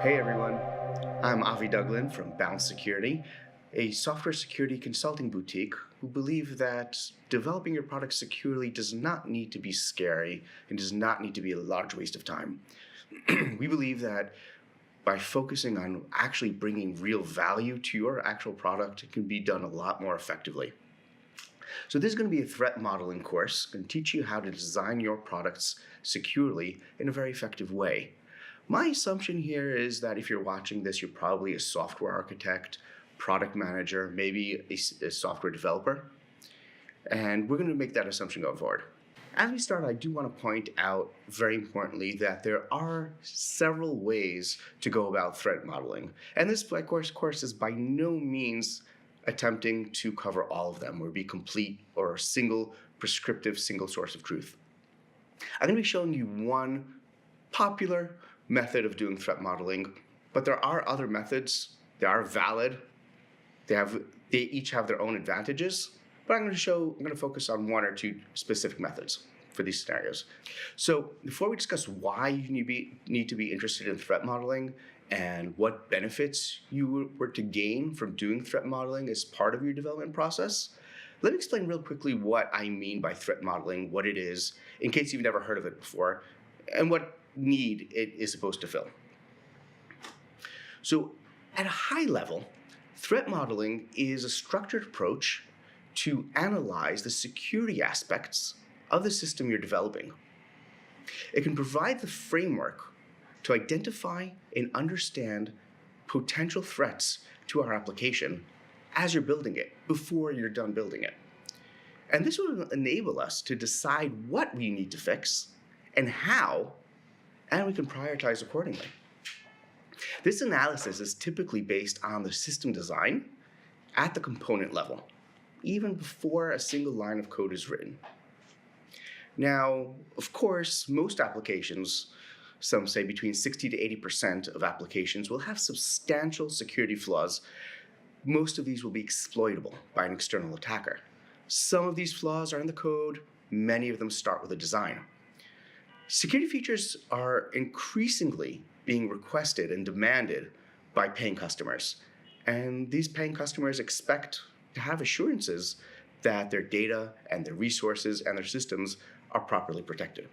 Hey everyone, I'm Avi Duglin from Bounce Security, a software security consulting boutique who believe that developing your product securely does not need to be scary and does not need to be a large waste of time. We believe that by focusing on actually bringing real value to your actual product, it can be done a lot more effectively. So this is going to be a threat modeling course, going to teach you how to design your products securely in a very effective way. My assumption here is that if you're watching this, you're probably a software architect, product manager, maybe a software developer. And we're going to make that assumption going forward. As we start, I do want to point out very importantly that there are several ways to go about threat modeling. And this course is by no means attempting to cover all of them or be complete or a single prescriptive single source of truth. I'm going to be showing you one popular method of doing threat modeling, but there are other methods. They are valid. They each have their own advantages, but I'm going to focus on one or two specific methods for these scenarios. So before we discuss why you need to be interested in threat modeling and what benefits you were to gain from doing threat modeling as part of your development process, let me explain real quickly what I mean by threat modeling, what it is, in case you've never heard of it before, and what need it is supposed to fill. So at a high level, threat modeling is a structured approach to analyze the security aspects of the system you're developing. It can provide the framework to identify and understand potential threats to our application as you're building it, before you're done building it. And this will enable us to decide what we need to fix and how, and we can prioritize accordingly. This analysis is typically based on the system design at the component level, even before a single line of code is written. Now, of course, most applications, some say between 60 to 80% of applications, will have substantial security flaws. Most of these will be exploitable by an external attacker. Some of these flaws are in the code. Many of them start with a design. Security features are increasingly being requested and demanded by paying customers. And these paying customers expect to have assurances that their data and their resources and their systems are properly protected.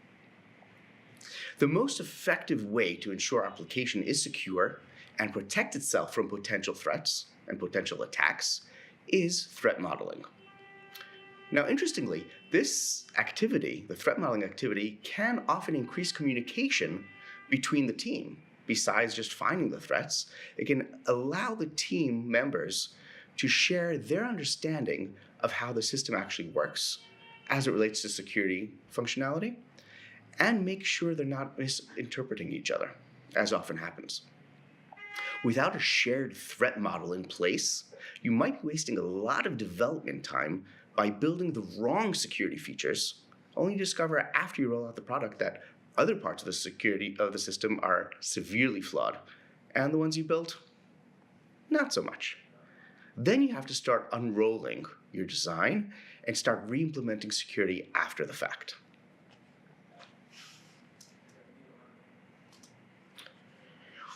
The most effective way to ensure our application is secure and protect itself from potential threats and potential attacks is threat modeling. Now, interestingly, this activity, the threat modeling activity, can often increase communication between the team. Besides just finding the threats, it can allow the team members to share their understanding of how the system actually works as it relates to security functionality, and make sure they're not misinterpreting each other, as often happens. Without a shared threat model in place, you might be wasting a lot of development time by building the wrong security features, only to discover after you roll out the product that other parts of the security of the system are severely flawed, and the ones you built, not so much. Then you have to start unrolling your design and start re-implementing security after the fact.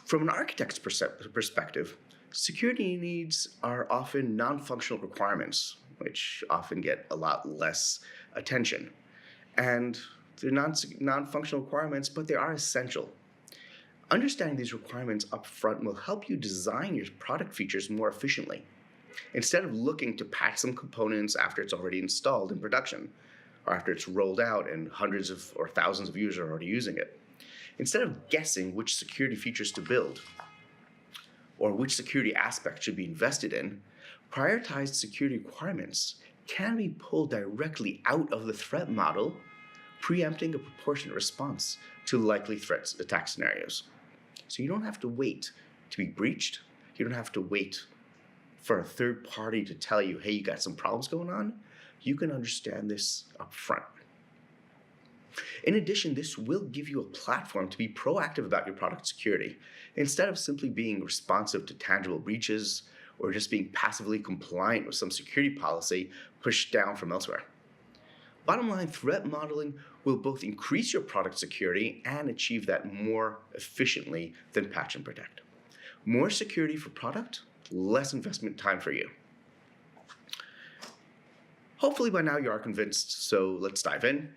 From an architect's perspective, security needs are often non-functional requirements, which often get a lot less attention. And they're non-functional requirements, but they are essential. Understanding these requirements up front will help you design your product features more efficiently, instead of looking to patch some components after it's already installed in production, or after it's rolled out and hundreds of or thousands of users are already using it. Instead of guessing which security features to build or which security aspect should be invested in, prioritized security requirements can be pulled directly out of the threat model, preempting a proportionate response to likely attack scenarios. So you don't have to wait to be breached. You don't have to wait for a third party to tell you, hey, you got some problems going on. You can understand this up front. In addition, this will give you a platform to be proactive about your product security, instead of simply being responsive to tangible breaches or just being passively compliant with some security policy pushed down from elsewhere. Bottom line, threat modeling will both increase your product security and achieve that more efficiently than patch and protect. More security for product, less investment time for you. Hopefully by now you are convinced, so let's dive in.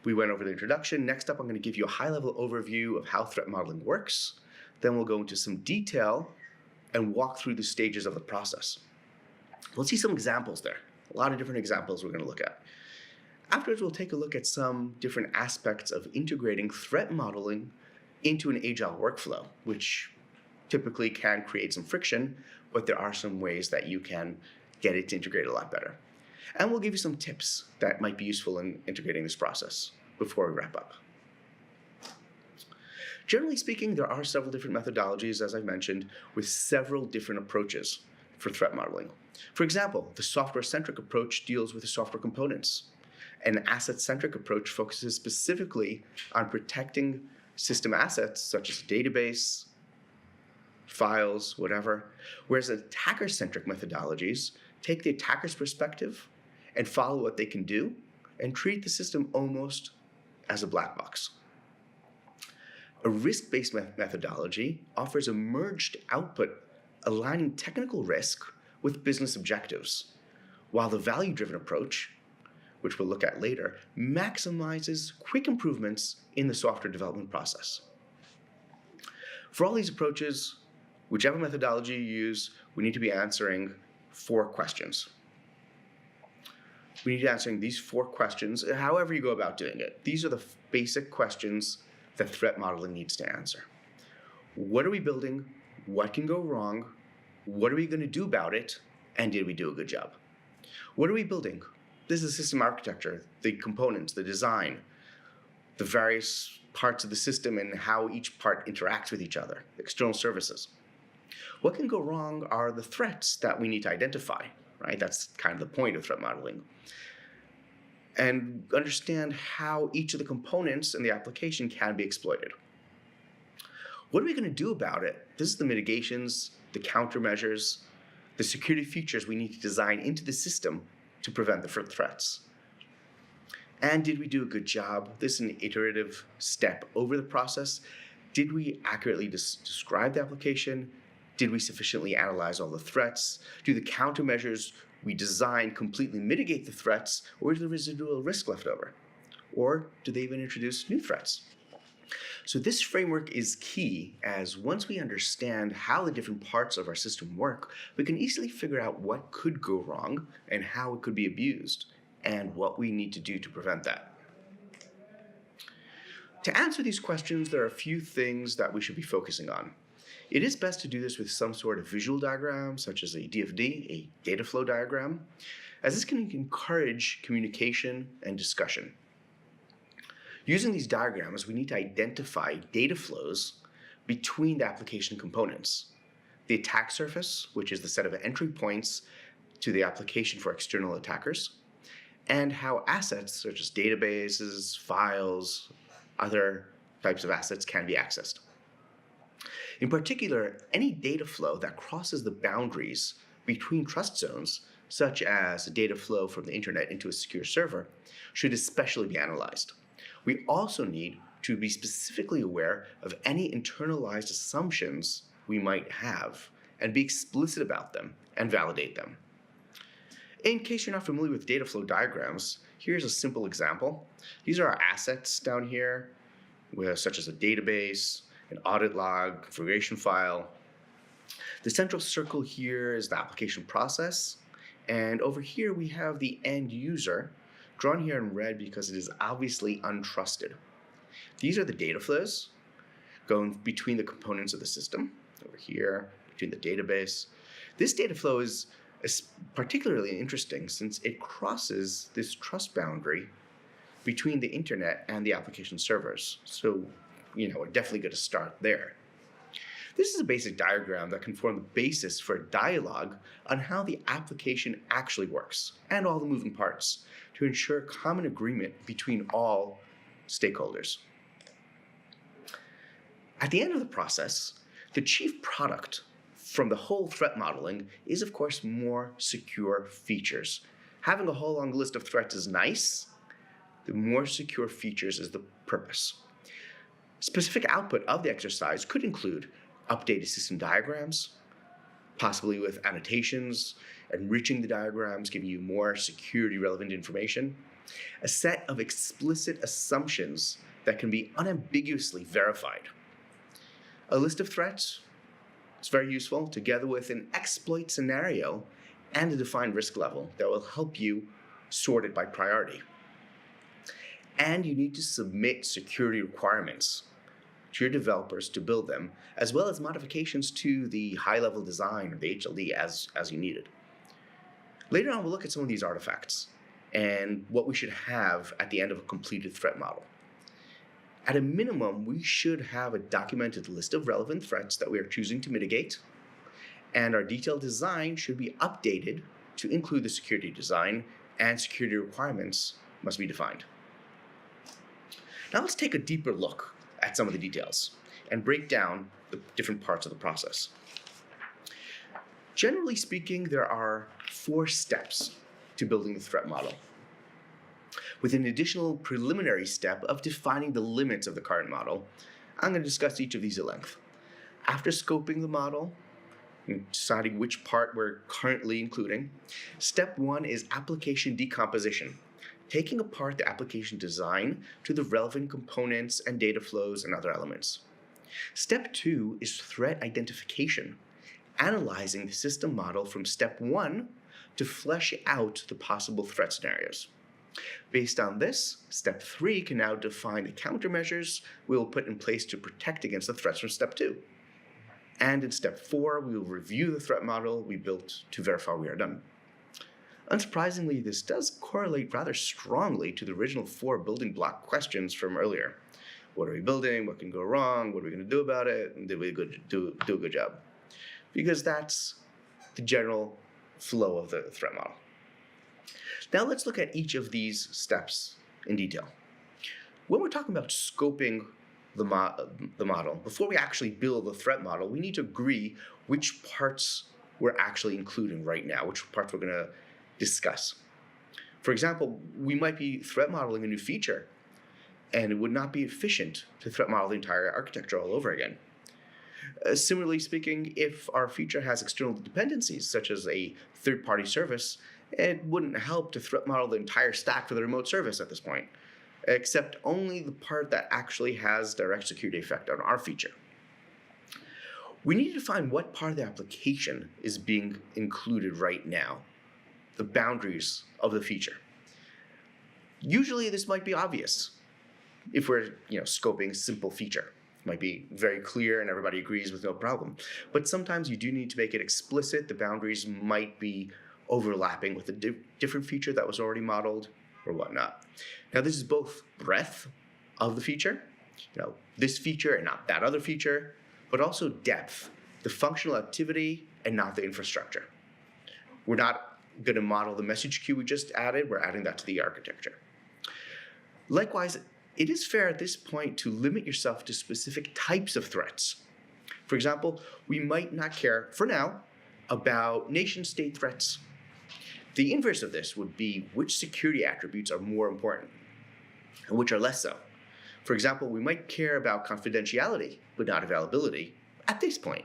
We went over the introduction. Next up, I'm going to give you a high-level overview of how threat modeling works. Then we'll go into some detail and walk through the stages of the process. We'll see some examples there. A lot of different examples we're going to look at. Afterwards, we'll take a look at some different aspects of integrating threat modeling into an agile workflow, which typically can create some friction, but there are some ways that you can get it to integrate a lot better. And we'll give you some tips that might be useful in integrating this process before we wrap up. Generally speaking, there are several different methodologies, as I mentioned, with several different approaches for threat modeling. For example, the software-centric approach deals with the software components. An asset-centric approach focuses specifically on protecting system assets such as a database, files, whatever, whereas attacker-centric methodologies take the attacker's perspective and follow what they can do and treat the system almost as a black box. A risk-based methodology offers a merged output aligning technical risk with business objectives, while the value-driven approach, which we'll look at later, maximizes quick improvements in the software development process. For all these approaches, whichever methodology you use, we need to be answering 4 questions. We need to be answering these 4 questions, however you go about doing it. These are the basic questions that threat modeling needs to answer. What are we building? What can go wrong? What are we going to do about it? And did we do a good job? What are we building? This is system architecture, the components, the design, the various parts of the system and how each part interacts with each other, external services. What can go wrong are the threats that we need to identify, right? That's kind of the point of threat modeling. And understand how each of the components in the application can be exploited. What are we going to do about it? This is the mitigations, the countermeasures, the security features we need to design into the system to prevent the threats. And did we do a good job? This is an iterative step over the process. Did we accurately describe the application? Did we sufficiently analyze all the threats? Do the countermeasures we design completely mitigate the threats, or is there residual risk left over? Or do they even introduce new threats? So this framework is key, as once we understand how the different parts of our system work, we can easily figure out what could go wrong and how it could be abused, and what we need to do to prevent that. To answer these questions, there are a few things that we should be focusing on. It is best to do this with some sort of visual diagram, such as a DFD, a data flow diagram, as this can encourage communication and discussion. Using these diagrams, we need to identify data flows between the application components. The attack surface, which is the set of entry points to the application for external attackers, and how assets such as databases, files, other types of assets can be accessed. In particular, any data flow that crosses the boundaries between trust zones, such as a data flow from the internet into a secure server, should especially be analyzed. We also need to be specifically aware of any internalized assumptions we might have and be explicit about them and validate them. In case you're not familiar with data flow diagrams, here's a simple example. These are our assets down here, such as a database, an audit log, configuration file. The central circle here is the application process, and over here we have the end user, drawn here in red because it is obviously untrusted. These are the data flows going between the components of the system, over here, between the database. This data flow is particularly interesting since it crosses this trust boundary between the internet and the application servers. So, we're definitely going to start there. This is a basic diagram that can form the basis for a dialogue on how the application actually works and all the moving parts to ensure common agreement between all stakeholders. At the end of the process, the chief product from the whole threat modeling is, of course, more secure features. Having a whole long list of threats is nice. The more secure features is the purpose. Specific output of the exercise could include updated system diagrams, possibly with annotations, enriching the diagrams, giving you more security relevant information, a set of explicit assumptions that can be unambiguously verified, a list of threats. It's very useful, together with an exploit scenario and a defined risk level that will help you sort it by priority. And you need to submit security requirements to your developers to build them, as well as modifications to the high-level design or the HLD as you need it. Later on, we'll look at some of these artifacts and what we should have at the end of a completed threat model. At a minimum, we should have a documented list of relevant threats that we are choosing to mitigate, and our detailed design should be updated to include the security design, and security requirements must be defined. Now let's take a deeper look at some of the details and break down the different parts of the process. Generally speaking, there are 4 steps to building the threat model, with an additional preliminary step of defining the limits of the current model. I'm going to discuss each of these at length. After scoping the model and deciding which part we're currently including, step 1 is application decomposition, taking apart the application design to the relevant components and data flows and other elements. Step 2 is threat identification, analyzing the system model from step 1 to flesh out the possible threat scenarios. Based on this, step 3 can now define the countermeasures we will put in place to protect against the threats from step 2. And in step 4, we will review the threat model we built to verify we are done. Unsurprisingly, this does correlate rather strongly to the original 4 building block questions from earlier. What are we building? What can go wrong? What are we going to do about it? And did we do a good job? Because that's the general flow of the threat model. Now let's look at each of these steps in detail. When we're talking about scoping the model, before we actually build the threat model, we need to agree which parts we're actually including right now, which parts we're going to discuss. For example, we might be threat modeling a new feature, and it would not be efficient to threat model the entire architecture all over again. Similarly speaking, if our feature has external dependencies, such as a third-party service, it wouldn't help to threat model the entire stack for the remote service at this point, except only the part that actually has direct security effect on our feature. We need to define what part of the application is being included right now, the boundaries of the feature. Usually this might be obvious if we're scoping a simple feature. It might be very clear and everybody agrees with no problem. But sometimes you do need to make it explicit. The boundaries might be overlapping with a different feature that was already modeled or whatnot. Now this is both breadth of the feature, this feature and not that other feature, but also depth, the functional activity and not the infrastructure. We're not going to model the message queue we just added, we're adding that to the architecture. Likewise, it is fair at this point to limit yourself to specific types of threats. For example, we might not care, for now, about nation-state threats. The inverse of this would be which security attributes are more important and which are less so. For example, we might care about confidentiality, but not availability at this point.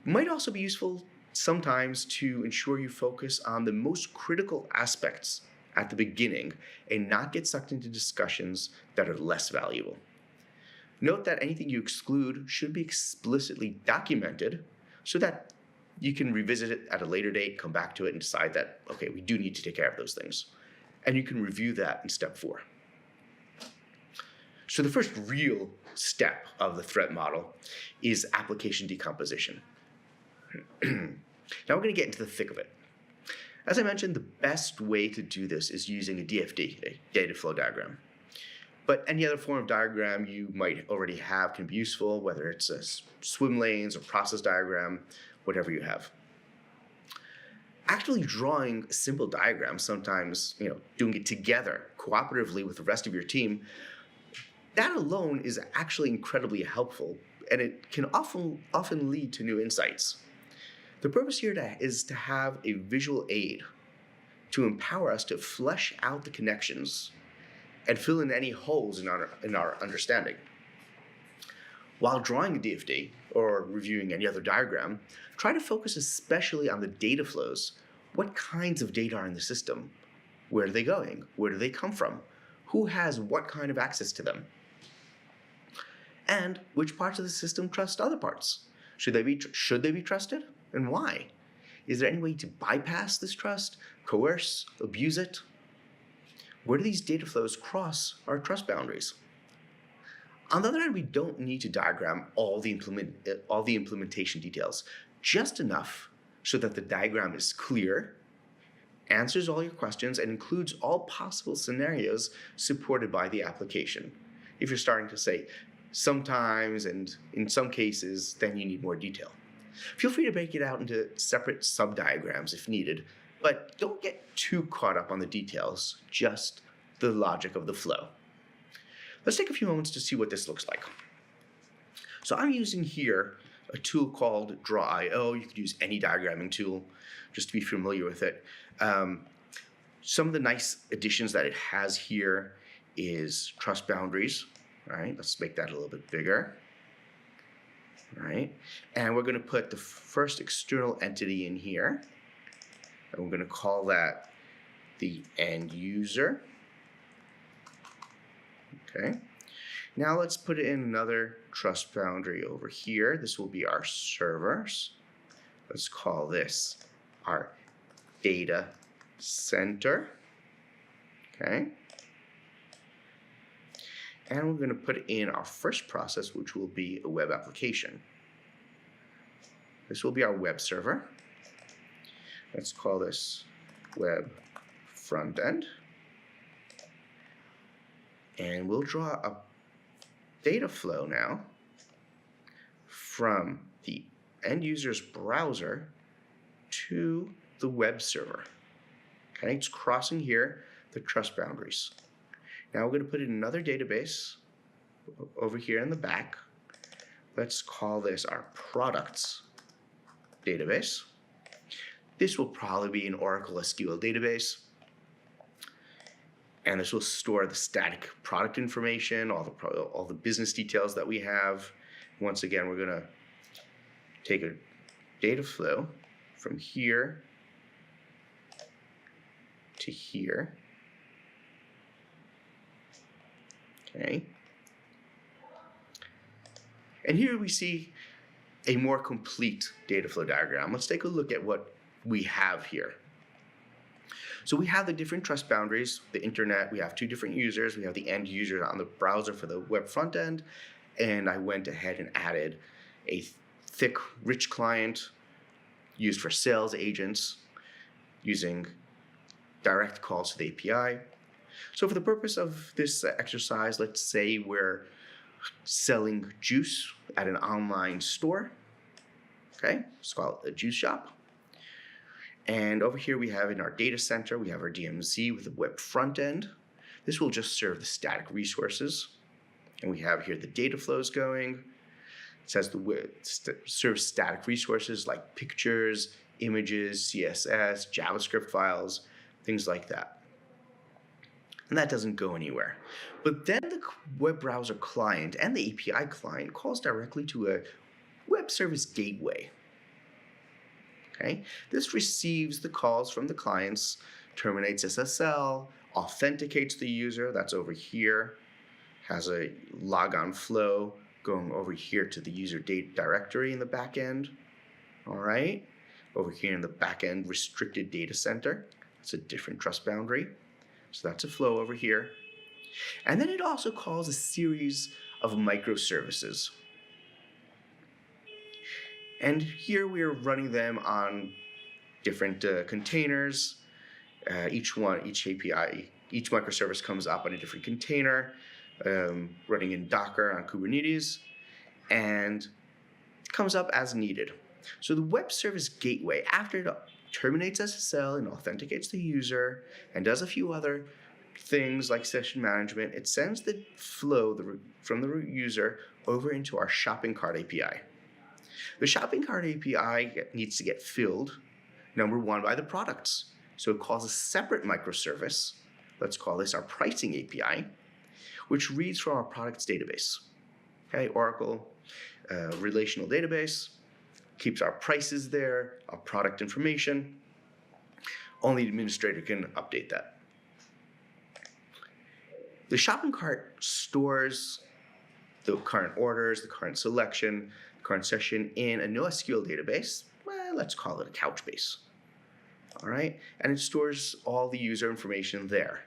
It might also be useful sometimes to ensure you focus on the most critical aspects at the beginning and not get sucked into discussions that are less valuable. Note that anything you exclude should be explicitly documented so that you can revisit it at a later date, come back to it and decide that, okay, we do need to take care of those things. And you can review that in step 4. So the first real step of the threat model is application decomposition. Now we're going to get into the thick of it. As I mentioned, the best way to do this is using a DFD, a data flow diagram. But any other form of diagram you might already have can be useful, whether it's a swim lanes or process diagram, whatever you have. Actually drawing a simple diagram, sometimes doing it together cooperatively with the rest of your team, that alone is actually incredibly helpful, and it can often lead to new insights. The purpose here is to have a visual aid to empower us to flesh out the connections and fill in any holes in our understanding. While drawing a DFD, or reviewing any other diagram, try to focus especially on the data flows. What kinds of data are in the system? Where are they going? Where do they come from? Who has what kind of access to them? And which parts of the system trust other parts? Should they be trusted? And why? Is there any way to bypass this trust, coerce, abuse it? Where do these data flows cross our trust boundaries? On the other hand, we don't need to diagram all the implementation details, just enough so that the diagram is clear, answers all your questions, and includes all possible scenarios supported by the application. If you're starting to say sometimes and in some cases, then you need more detail. Feel free to break it out into separate sub-diagrams if needed, but don't get too caught up on the details, just the logic of the flow. Let's take a few moments to see what this looks like. So I'm using here a tool called Draw.io. You could use any diagramming tool just to be familiar with it. Some of the nice additions that it has here is trust boundaries. All right, let's make that a little bit bigger. All right, and we're going to put the first external entity in here, and we're going to call that the end user. Okay, now let's put in another trust boundary over here. This will be our servers. Let's call this our data center. Okay, and we're going to put in our first process, which will be a web application. This will be our web server. Let's call this web front end. And we'll draw a data flow now from the end user's browser to the web server. Okay, it's crossing here the trust boundaries. Now we're going to put in another database over here in the back. Let's call this our products database. This will probably be an Oracle SQL database. And this will store the static product information, all the business details that we have. Once again, we're going to take a data flow from here to here. Okay. And here we see a more complete data flow diagram. Let's take a look at what we have here. So we have the different trust boundaries, the internet, we have two different users, we have the end user on the browser for the web front end, and I went ahead and added a thick, rich client used for sales agents using direct calls to the API. So for the purpose of this exercise, let's say we're selling juice at an online store. Okay, let's call it a juice shop. And over here we have in our data center, we have our DMZ with the web front end. This will just serve the static resources. And we have here the data flows going. It says serves static resources like pictures, images, CSS, JavaScript files, things like that. And that doesn't go anywhere. But then the web browser client and the API client calls directly to a web service gateway. Okay, this receives the calls from the clients, terminates SSL, authenticates the user, that's over here, has a logon flow going over here to the user data directory in the back end. All right, over here in the back end restricted data center, it's a different trust boundary. So that's a flow over here. And then it also calls a series of microservices. And here we are running them on different containers. Each API, each microservice comes up on a different container, running in Docker on Kubernetes, and comes up as needed. So the web service gateway, after it terminates SSL and authenticates the user and does a few other things like session management, it sends the flow from the user over into our shopping cart API. The shopping cart API needs to get filled, number one, by the products. So it calls a separate microservice. Let's call this our pricing API, which reads from our products database. Okay, Oracle relational database, keeps our prices there, our product information. Only the administrator can update that. The shopping cart stores the current orders, the current selection, current session in a NoSQL database. Well, let's call it a Couchbase. All right, and it stores all the user information there.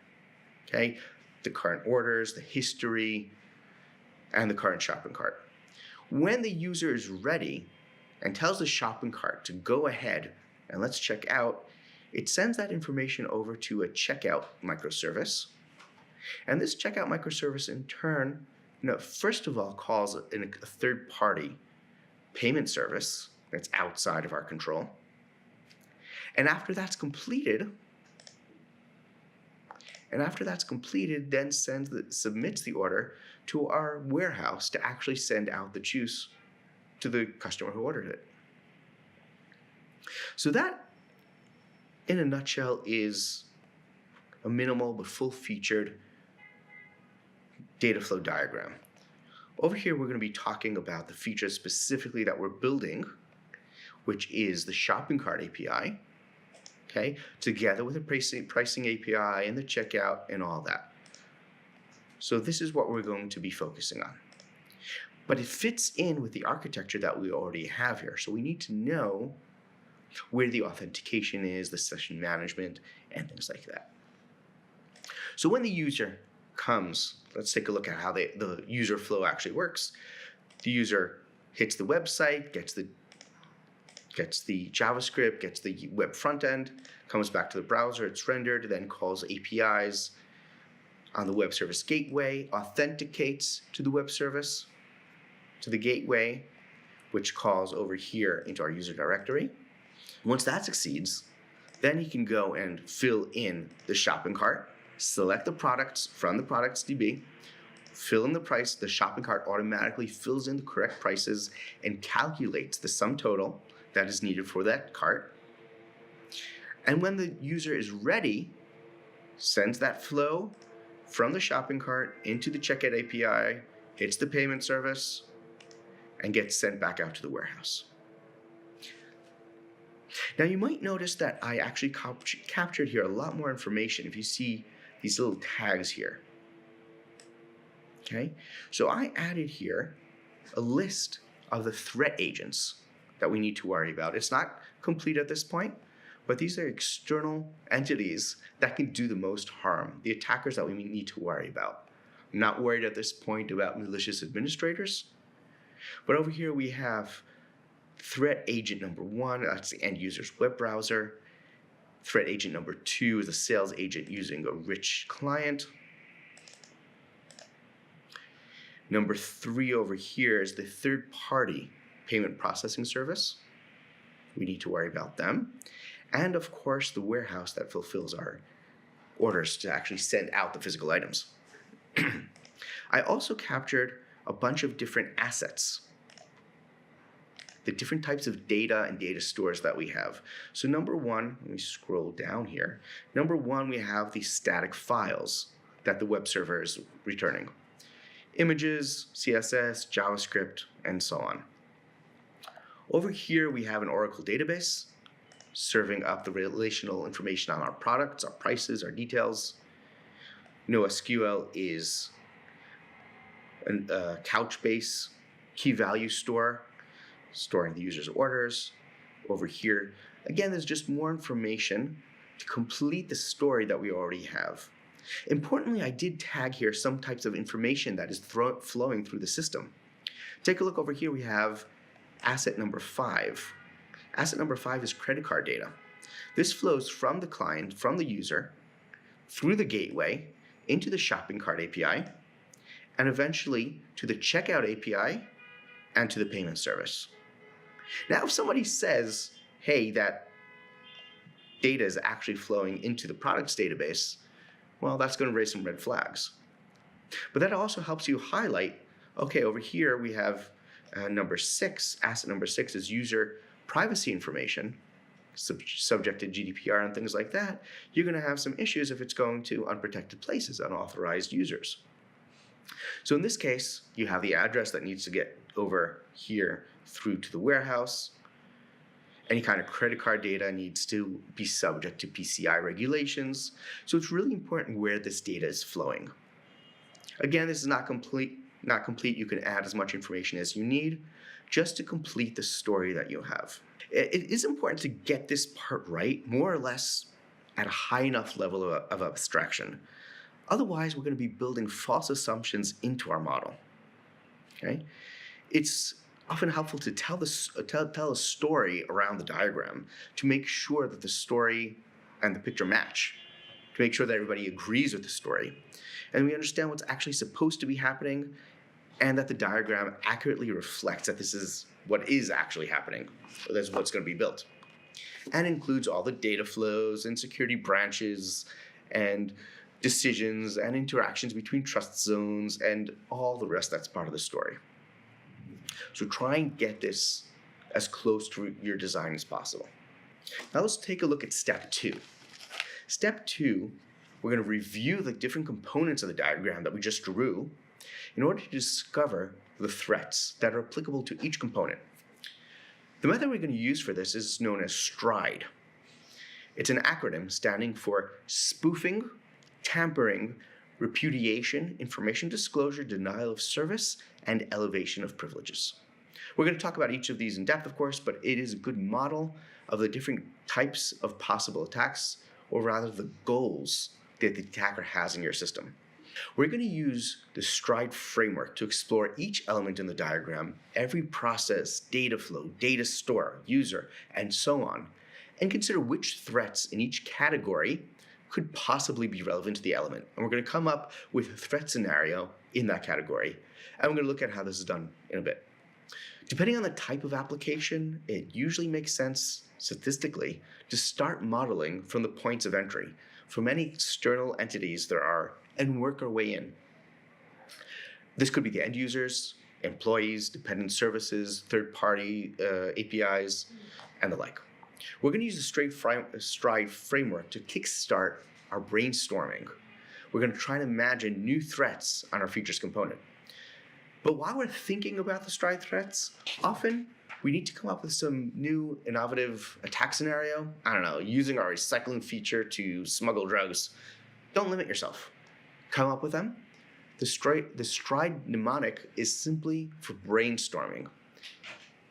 Okay, the current orders, the history, and the current shopping cart. When the user is ready and tells the shopping cart to go ahead and let's check out, it sends that information over to a checkout microservice. And this checkout microservice in turn, first of all, calls a third-party payment service that's outside of our control. And after that's completed, then submits the order to our warehouse to actually send out the juice to the customer who ordered it. So that, in a nutshell, is a minimal but full-featured data flow diagram. Over here, we're going to be talking about the features specifically that we're building, which is the shopping cart API, okay, together with the pricing API and the checkout and all that. So this is what we're going to be focusing on. But it fits in with the architecture that we already have here. So we need to know where the authentication is, the session management, and things like that. So when the user comes, let's take a look at how the user flow actually works. The user hits the website, gets the JavaScript, gets the web front end, comes back to the browser, it's rendered, then calls APIs on the web service gateway, authenticates to the web service, to the gateway, which calls over here into our user directory. Once that succeeds, then he can go and fill in the shopping cart, select the products from the products DB, fill in the price. The shopping cart automatically fills in the correct prices and calculates the sum total that is needed for that cart. And when the user is ready, sends that flow from the shopping cart into the checkout API, hits the payment service, and gets sent back out to the warehouse. Now you might notice that I actually captured here a lot more information if you see these little tags here. Okay, so I added here a list of the threat agents that we need to worry about. It's not complete at this point, but these are external entities that can do the most harm, the attackers that we need to worry about. I'm not worried at this point about malicious administrators, but over here we have threat agent number 1, that's the end user's web browser. Threat agent number 2 is a sales agent using a rich client. Number 3 over here is the third-party payment processing service. We need to worry about them. And of course, the warehouse that fulfills our orders to actually send out the physical items. I also captured a bunch of different assets, the different types of data and data stores that we have. So number 1, let me scroll down here. Number 1, we have the static files that the web server is returning. Images, CSS, JavaScript, and so on. Over here, we have an Oracle database serving up the relational information on our products, our prices, our details. NoSQL is a Couchbase key value store, storing the user's orders. Over here, again, there's just more information to complete the story that we already have. Importantly, I did tag here some types of information that is flowing through the system. Take a look over here. We have asset number 5. Asset number 5 is credit card data. This flows from the client, from the user, through the gateway, into the shopping cart API, and eventually to the checkout API and to the payment service. Now, if somebody says, hey, that data is actually flowing into the products database, well, that's going to raise some red flags. But that also helps you highlight, okay, over here we have number 6, asset number 6 is user privacy information, subject to GDPR and things like that. You're going to have some issues if it's going to unprotected places, unauthorized users. So in this case, you have the address that needs to get over here through to the warehouse. Any kind of credit card data needs to be subject to PCI regulations. So it's really important where this data is flowing. Again, this is not complete. You can add as much information as you need just to complete the story that you have. It is important to get this part right, more or less at a high enough level of abstraction. Otherwise, we're going to be building false assumptions into our model. Okay? It's often helpful to tell a story around the diagram to make sure that the story and the picture match, to make sure that everybody agrees with the story, and we understand what's actually supposed to be happening, and that the diagram accurately reflects that this is what is actually happening. That's what's going to be built. And includes all the data flows and security branches and decisions and interactions between trust zones and all the rest that's part of the story. So try and get this as close to your design as possible. Now let's take a look at step 2. Step 2, we're going to review the different components of the diagram that we just drew in order to discover the threats that are applicable to each component. The method we're going to use for this is known as STRIDE. It's an acronym standing for spoofing, tampering, repudiation, information disclosure, denial of service, and elevation of privileges. We're going to talk about each of these in depth, of course, but it is a good model of the different types of possible attacks, or rather the goals that the attacker has in your system. We're going to use the STRIDE framework to explore each element in the diagram, every process, data flow, data store, user, and so on, and consider which threats in each category could possibly be relevant to the element. And we're going to come up with a threat scenario in that category, and we're going to look at how this is done in a bit. Depending on the type of application, it usually makes sense statistically to start modeling from the points of entry, from any external entities there are, and work our way in. This could be the end users, employees, dependent services, third-party APIs, and the like. We're going to use the STRIDE framework to kickstart our brainstorming. We're going to try and imagine new threats on our features component. But while we're thinking about the STRIDE threats, often we need to come up with some new innovative attack scenario. I don't know, using our recycling feature to smuggle drugs. Don't limit yourself. Come up with them. The STRIDE mnemonic is simply for brainstorming.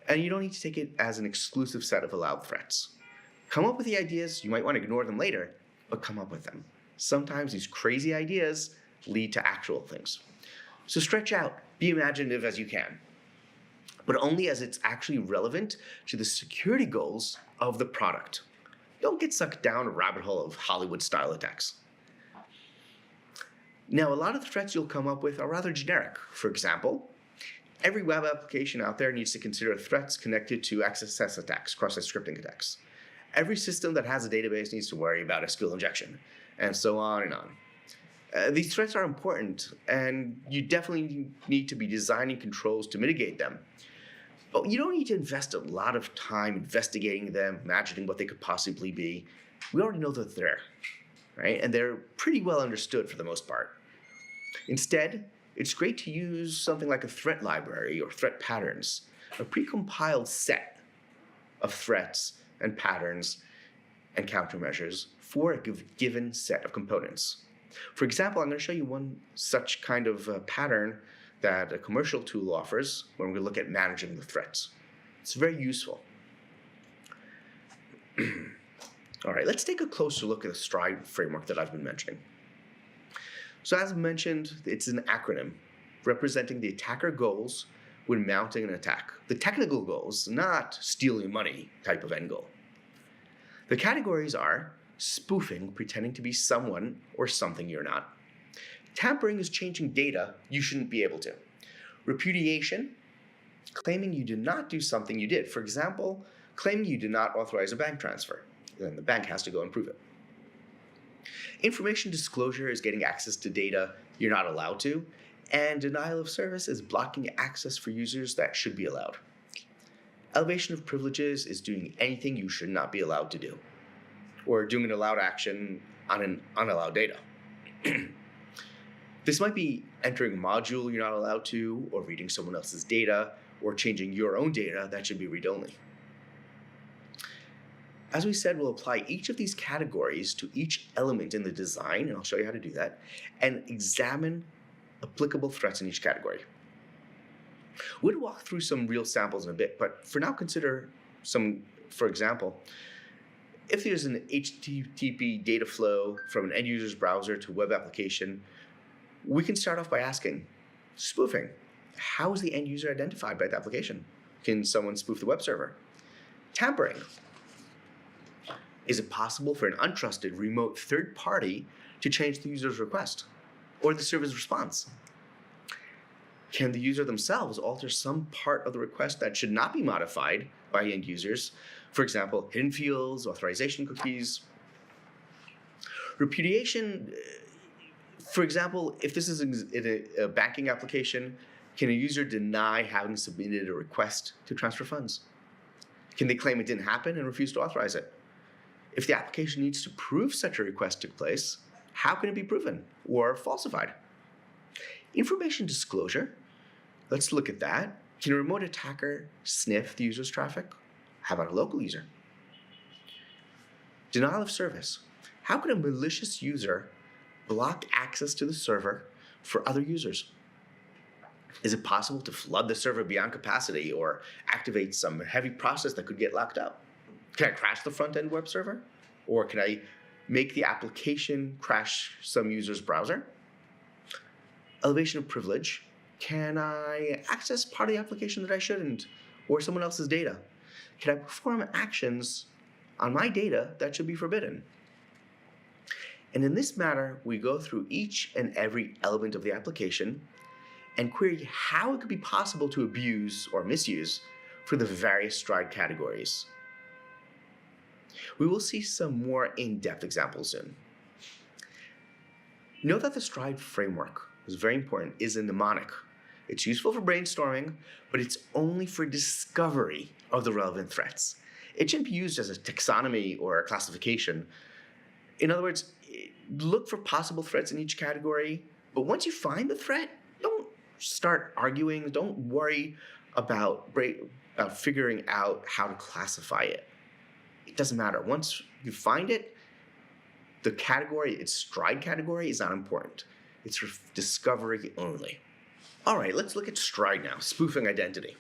And you don't need to take it as an exclusive set of allowed threats. Come up with the ideas. You might want to ignore them later, but come up with them. Sometimes these crazy ideas lead to actual things. So stretch out. Be imaginative as you can, but only as it's actually relevant to the security goals of the product. Don't get sucked down a rabbit hole of Hollywood-style attacks. Now, a lot of the threats you'll come up with are rather generic. For example, every web application out there needs to consider threats connected to XSS attacks, cross-site scripting attacks. Every system that has a database needs to worry about SQL injection, and so on and on. These threats are important, and you definitely need to be designing controls to mitigate them. But you don't need to invest a lot of time investigating them, imagining what they could possibly be. We already know that they're there, right? And they're pretty well understood for the most part. Instead, it's great to use something like a threat library or threat patterns, a precompiled set of threats and patterns and countermeasures for a given set of components. For example, I'm going to show you one such kind of pattern that a commercial tool offers when we look at managing the threats. It's very useful. All right, let's take a closer look at the STRIDE framework that I've been mentioning. So as mentioned, it's an acronym representing the attacker goals when mounting an attack. The technical goals, not stealing money type of end goal. The categories are spoofing, pretending to be someone or something you're not. Tampering is changing data you shouldn't be able to. Repudiation, claiming you did not do something you did. For example, claiming you did not authorize a bank transfer. Then the bank has to go and prove it. Information disclosure is getting access to data you're not allowed to. And denial of service is blocking access for users that should be allowed. Elevation of privileges is doing anything you should not be allowed to do, or doing an allowed action on an unallowed data. This might be entering a module you're not allowed to, or reading someone else's data, or changing your own data, that should be read-only. As we said, we'll apply each of these categories to each element in the design, and I'll show you how to do that, and examine applicable threats in each category. We'll walk through some real samples in a bit, but for now consider some, for example, if there's an HTTP data flow from an end user's browser to a web application, we can start off by asking, spoofing. How is the end user identified by the application? Can someone spoof the web server? Tampering. Is it possible for an untrusted remote third party to change the user's request or the server's response? Can the user themselves alter some part of the request that should not be modified by end users? For example, hidden fields, authorization cookies. Repudiation, for example, if this is in a banking application, can a user deny having submitted a request to transfer funds? Can they claim it didn't happen and refuse to authorize it? If the application needs to prove such a request took place, how can it be proven or falsified? Information disclosure, let's look at that. Can a remote attacker sniff the user's traffic? How about a local user? Denial of service. How can a malicious user block access to the server for other users? Is it possible to flood the server beyond capacity or activate some heavy process that could get locked up? Can I crash the front-end web server? Or can I make the application crash some user's browser? Elevation of privilege. Can I access part of the application that I shouldn't, or someone else's data? Can I perform actions on my data that should be forbidden? And in this matter, we go through each and every element of the application and query how it could be possible to abuse or misuse for the various STRIDE categories. We will see some more in-depth examples soon. Note that the STRIDE framework is very important, is a mnemonic. It's useful for brainstorming, but it's only for discovery of the relevant threats. It shouldn't be used as a taxonomy or a classification. In other words, look for possible threats in each category, but once you find the threat, don't start arguing, don't worry about figuring out how to classify it. It doesn't matter. Once you find it, the category, its STRIDE category, is not important. It's for discovery only. All right, let's look at STRIDE now, spoofing identity.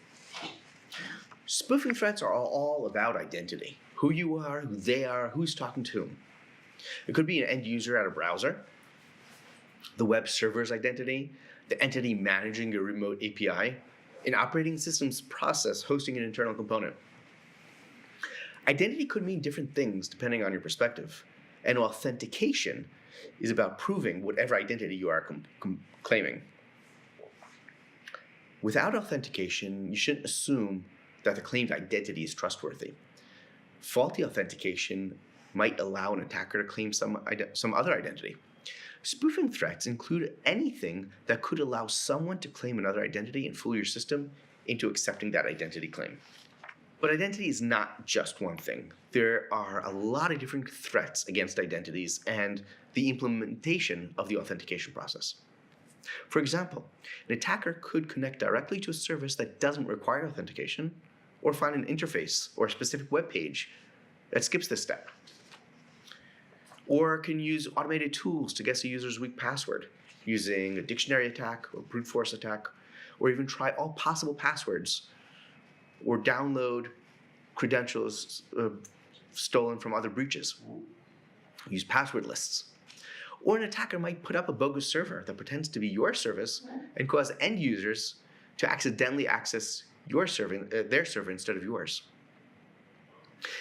Spoofing threats are all about identity. Who you are, who they are, who's talking to whom. It could be an end user at a browser, the web server's identity, the entity managing your remote API, an operating system's process hosting an internal component. Identity could mean different things depending on your perspective, and authentication is about proving whatever identity you are claiming. Without authentication, you shouldn't assume that the claimed identity is trustworthy. Faulty authentication might allow an attacker to claim some other identity. Spoofing threats include anything that could allow someone to claim another identity and fool your system into accepting that identity claim. But identity is not just one thing. There are a lot of different threats against identities and the implementation of the authentication process. For example, an attacker could connect directly to a service that doesn't require authentication, or find an interface or a specific web page that skips this step. Or can use automated tools to guess a user's weak password using a dictionary attack or brute force attack, or even try all possible passwords, or download credentials stolen from other breaches. Use password lists. Or an attacker might put up a bogus server that pretends to be your service and cause end users to accidentally access their server instead of yours.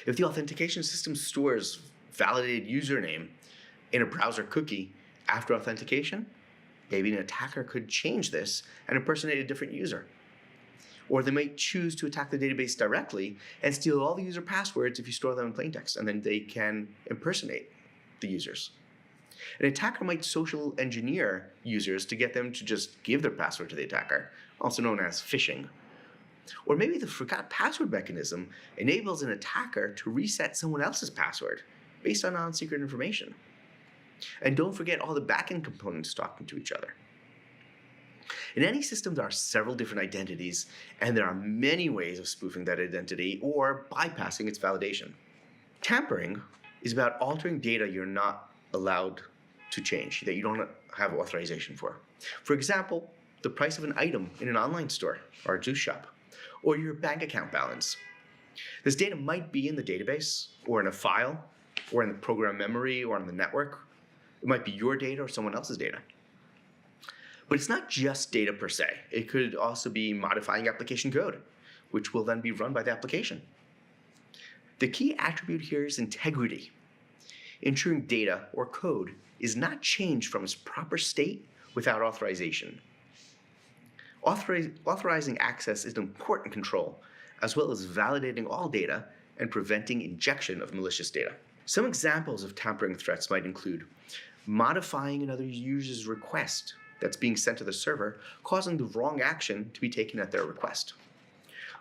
If the authentication system stores validated username in a browser cookie after authentication, maybe an attacker could change this and impersonate a different user. Or they might choose to attack the database directly and steal all the user passwords if you store them in plaintext, and then they can impersonate the users. An attacker might social engineer users to get them to just give their password to the attacker, also known as phishing. Or maybe the forgot password mechanism enables an attacker to reset someone else's password based on non-secret information. And don't forget all the backend components talking to each other. In any system, there are several different identities, and there are many ways of spoofing that identity or bypassing its validation. Tampering is about altering data you're not allowed to change, that you don't have authorization for. For example, the price of an item in an online store or a juice shop, or your bank account balance. This data might be in the database, or in a file, or in the program memory, or on the network. It might be your data or someone else's data. But it's not just data per se. It could also be modifying application code, which will then be run by the application. The key attribute here is integrity, ensuring data or code is not changed from its proper state without authorization. Authorizing access is an important control, as well as validating all data and preventing injection of malicious data. Some examples of tampering threats might include modifying another user's request that's being sent to the server, causing the wrong action to be taken at their request,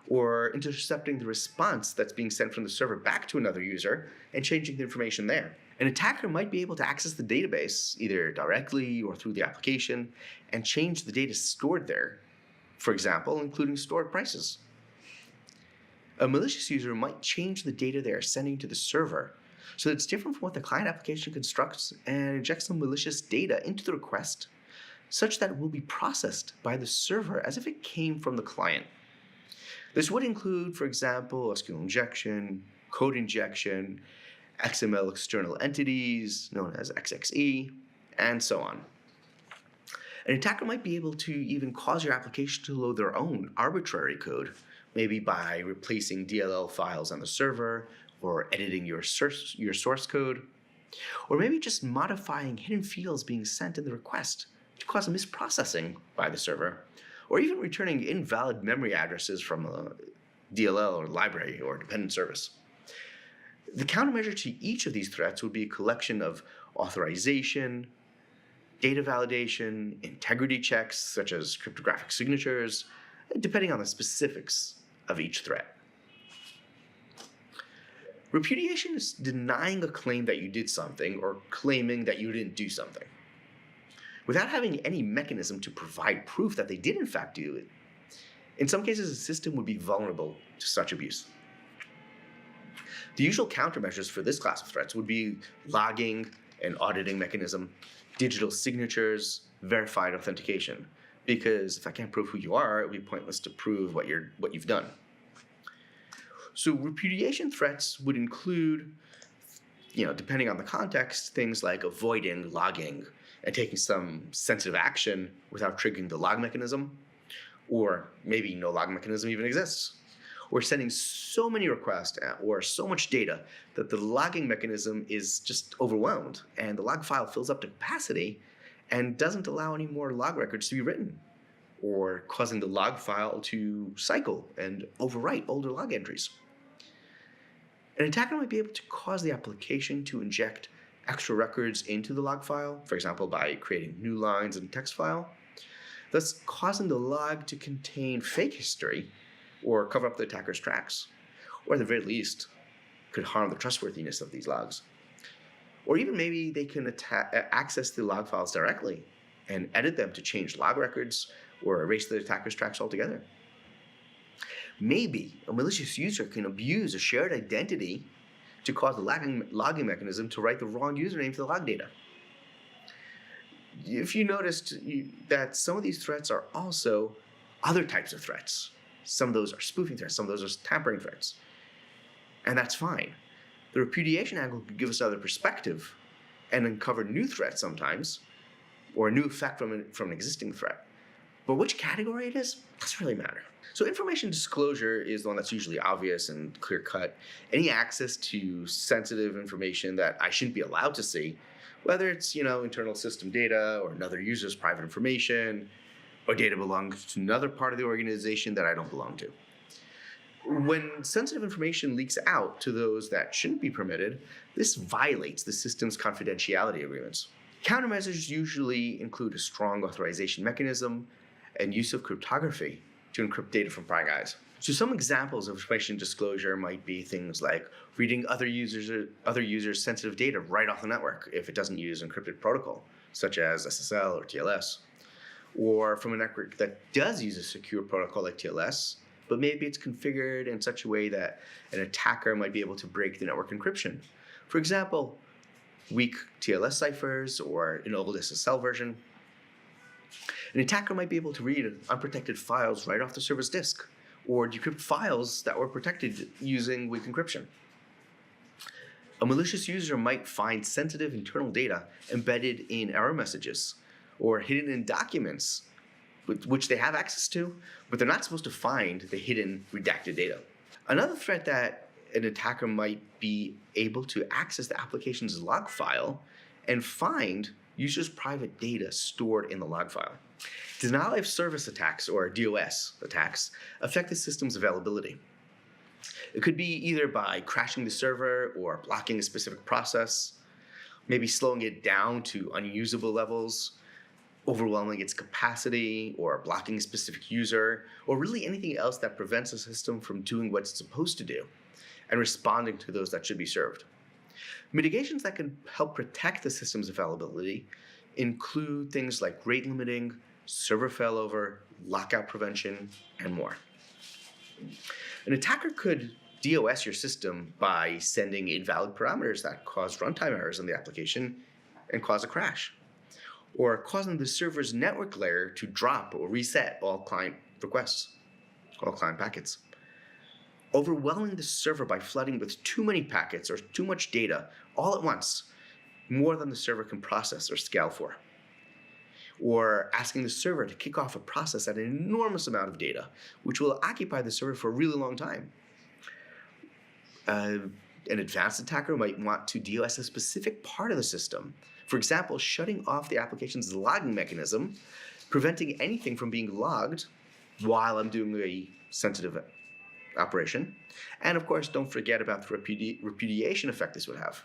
or intercepting the response that's being sent from the server back to another user and changing the information there. An attacker might be able to access the database, either directly or through the application, and change the data stored there, for example, including stored prices. A malicious user might change the data they are sending to the server so that it's different from what the client application constructs and inject some malicious data into the request such that it will be processed by the server as if it came from the client. This would include, for example, SQL injection, code injection, XML external entities, known as XXE, and so on. An attacker might be able to even cause your application to load their own arbitrary code, maybe by replacing DLL files on the server, or editing your source code, or maybe just modifying hidden fields being sent in the request to cause a misprocessing by the server, or even returning invalid memory addresses from a DLL or library or dependent service. The countermeasure to each of these threats would be a collection of authorization, data validation, integrity checks such as cryptographic signatures, depending on the specifics of each threat. Repudiation is denying a claim that you did something or claiming that you didn't do something, without having any mechanism to provide proof that they did in fact do it. In some cases, the system would be vulnerable to such abuse. The usual countermeasures for this class of threats would be logging and auditing mechanism, digital signatures, verified authentication, because if I can't prove who you are, it would be pointless to prove what you've done. So repudiation threats would include, depending on the context, things like avoiding logging and taking some sensitive action without triggering the log mechanism, or maybe no log mechanism even exists, or sending so many requests or so much data that the logging mechanism is just overwhelmed and the log file fills up to capacity and doesn't allow any more log records to be written, or causing the log file to cycle and overwrite older log entries. An attacker might be able to cause the application to inject extra records into the log file, for example, by creating new lines in a text file, thus causing the log to contain fake history or cover up the attacker's tracks, or at the very least, could harm the trustworthiness of these logs. Or even maybe they can access the log files directly and edit them to change log records or erase the attacker's tracks altogether. Maybe a malicious user can abuse a shared identity to cause the logging mechanism to write the wrong username to the log data. If you noticed that some of these threats are also other types of threats. Some of those are spoofing threats, some of those are tampering threats. And that's fine. The repudiation angle could give us another perspective and uncover new threats sometimes, or a new effect from an existing threat. But which category it is doesn't really matter. So information disclosure is the one that's usually obvious and clear-cut. Any access to sensitive information that I shouldn't be allowed to see, whether it's internal system data or another user's private information, or data belongs to another part of the organization that I don't belong to. When sensitive information leaks out to those that shouldn't be permitted, this violates the system's confidentiality agreements. Countermeasures usually include a strong authorization mechanism and use of cryptography to encrypt data from prying eyes. So some examples of information disclosure might be things like reading other users' sensitive data right off the network if it doesn't use encrypted protocol, such as SSL or TLS, or from a network that does use a secure protocol like TLS, but maybe it's configured in such a way that an attacker might be able to break the network encryption. For example, weak TLS ciphers or an old SSL version. An attacker might be able to read unprotected files right off the server's disk, or decrypt files that were protected using weak encryption. A malicious user might find sensitive internal data embedded in error messages or hidden in documents which they have access to, but they're not supposed to find the hidden redacted data. Another threat that an attacker might be able to access the application's log file and find users' private data stored in the log file. Denial of service attacks, or DOS attacks, affect the system's availability. It could be either by crashing the server or blocking a specific process, maybe slowing it down to unusable levels, overwhelming its capacity, or blocking a specific user, or really anything else that prevents the system from doing what it's supposed to do and responding to those that should be served. Mitigations that can help protect the system's availability include things like rate limiting, server failover, lockout prevention, and more. An attacker could DOS your system by sending invalid parameters that cause runtime errors in the application and cause a crash, or causing the server's network layer to drop or reset all client requests, all client packets. Overwhelming the server by flooding with too many packets or too much data all at once, more than the server can process or scale for. Or asking the server to kick off a process at an enormous amount of data, which will occupy the server for a really long time. An advanced attacker might want to DOS a specific part of the system. For example, shutting off the application's logging mechanism, preventing anything from being logged while I'm doing a sensitive operation. And of course, don't forget about the repudiation effect this would have.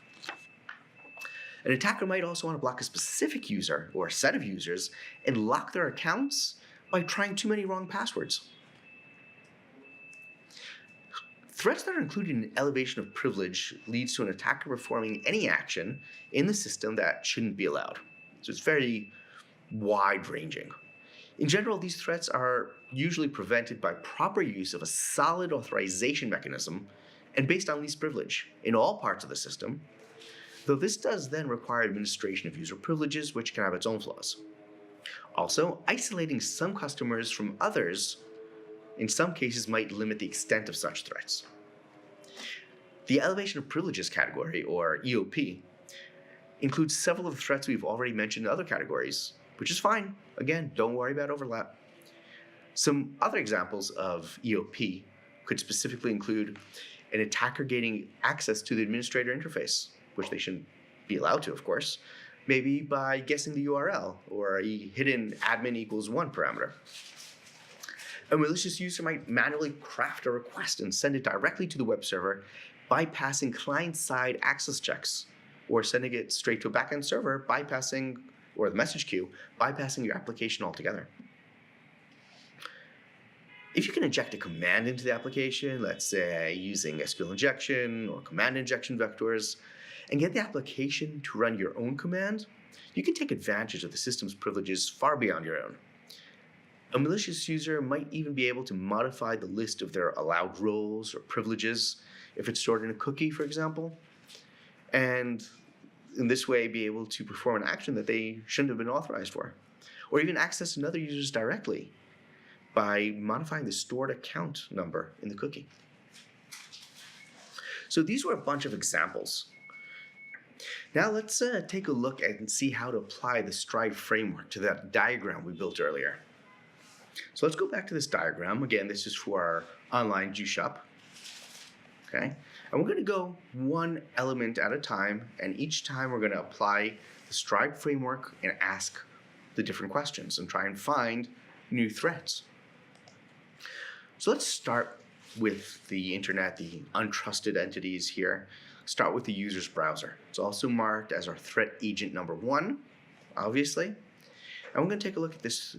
An attacker might also want to block a specific user or a set of users and lock their accounts by trying too many wrong passwords. Threats that are included in elevation of privilege leads to an attacker performing any action in the system that shouldn't be allowed. So it's very wide-ranging. In general, these threats are usually prevented by proper use of a solid authorization mechanism and based on least privilege in all parts of the system, though this does then require administration of user privileges, which can have its own flaws. Also, isolating some customers from others in some cases might limit the extent of such threats. The elevation of privileges category, or EOP, includes several of the threats we've already mentioned in other categories, which is fine. Again, don't worry about overlap. Some other examples of EOP could specifically include an attacker gaining access to the administrator interface, which they shouldn't be allowed to, of course, maybe by guessing the URL or a hidden admin equals 1 parameter. A malicious user might manually craft a request and send it directly to the web server, bypassing client-side access checks, or sending it straight to a backend server, or the message queue, bypassing your application altogether. If you can inject a command into the application, let's say using SQL injection or command injection vectors, and get the application to run your own command, you can take advantage of the system's privileges far beyond your own. A malicious user might even be able to modify the list of their allowed roles or privileges if it's stored in a cookie, for example, and in this way be able to perform an action that they shouldn't have been authorized for, or even access another user directly by modifying the stored account number in the cookie. So these were a bunch of examples. Now let's take a look and see how to apply the STRIDE framework to that diagram we built earlier. So let's go back to this diagram. Again, this is for our online Juice Shop. Okay, and we're going to go one element at a time, and each time we're going to apply the STRIDE framework and ask the different questions and try and find new threats. So let's start with the internet, the untrusted entities here. Start with the user's browser. It's also marked as our threat agent number 1, obviously. And we're going to take a look at this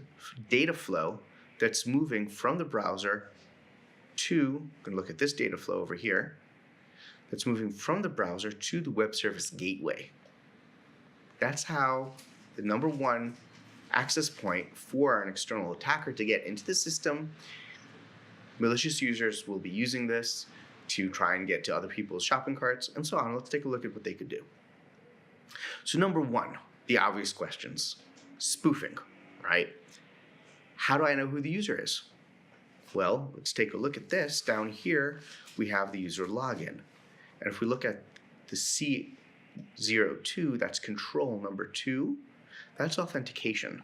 data flow that's moving from the browser to, I'm going to look at this data flow over here, that's moving from the browser to the web service gateway. That's how the number 1 access point for an external attacker to get into the system. Malicious users will be using this to try and get to other people's shopping carts and so on. Let's take a look at what they could do. So number one, the obvious questions. Spoofing, right? How do I know who the user is? Well, let's take a look at this. Down here, we have the user login. And if we look at the C02, that's control number 2, that's authentication.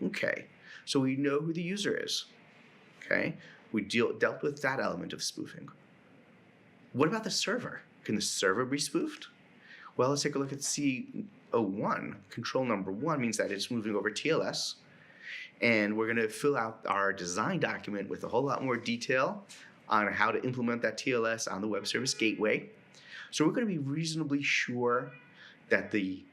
Okay, so we know who the user is. Okay, we dealt with that element of spoofing. What about the server? Can the server be spoofed? Well, let's take a look at C01. Control number 1 means that it's moving over TLS. And we're going to fill out our design document with a whole lot more detail on how to implement that TLS on the web service gateway. So we're going to be reasonably sure that the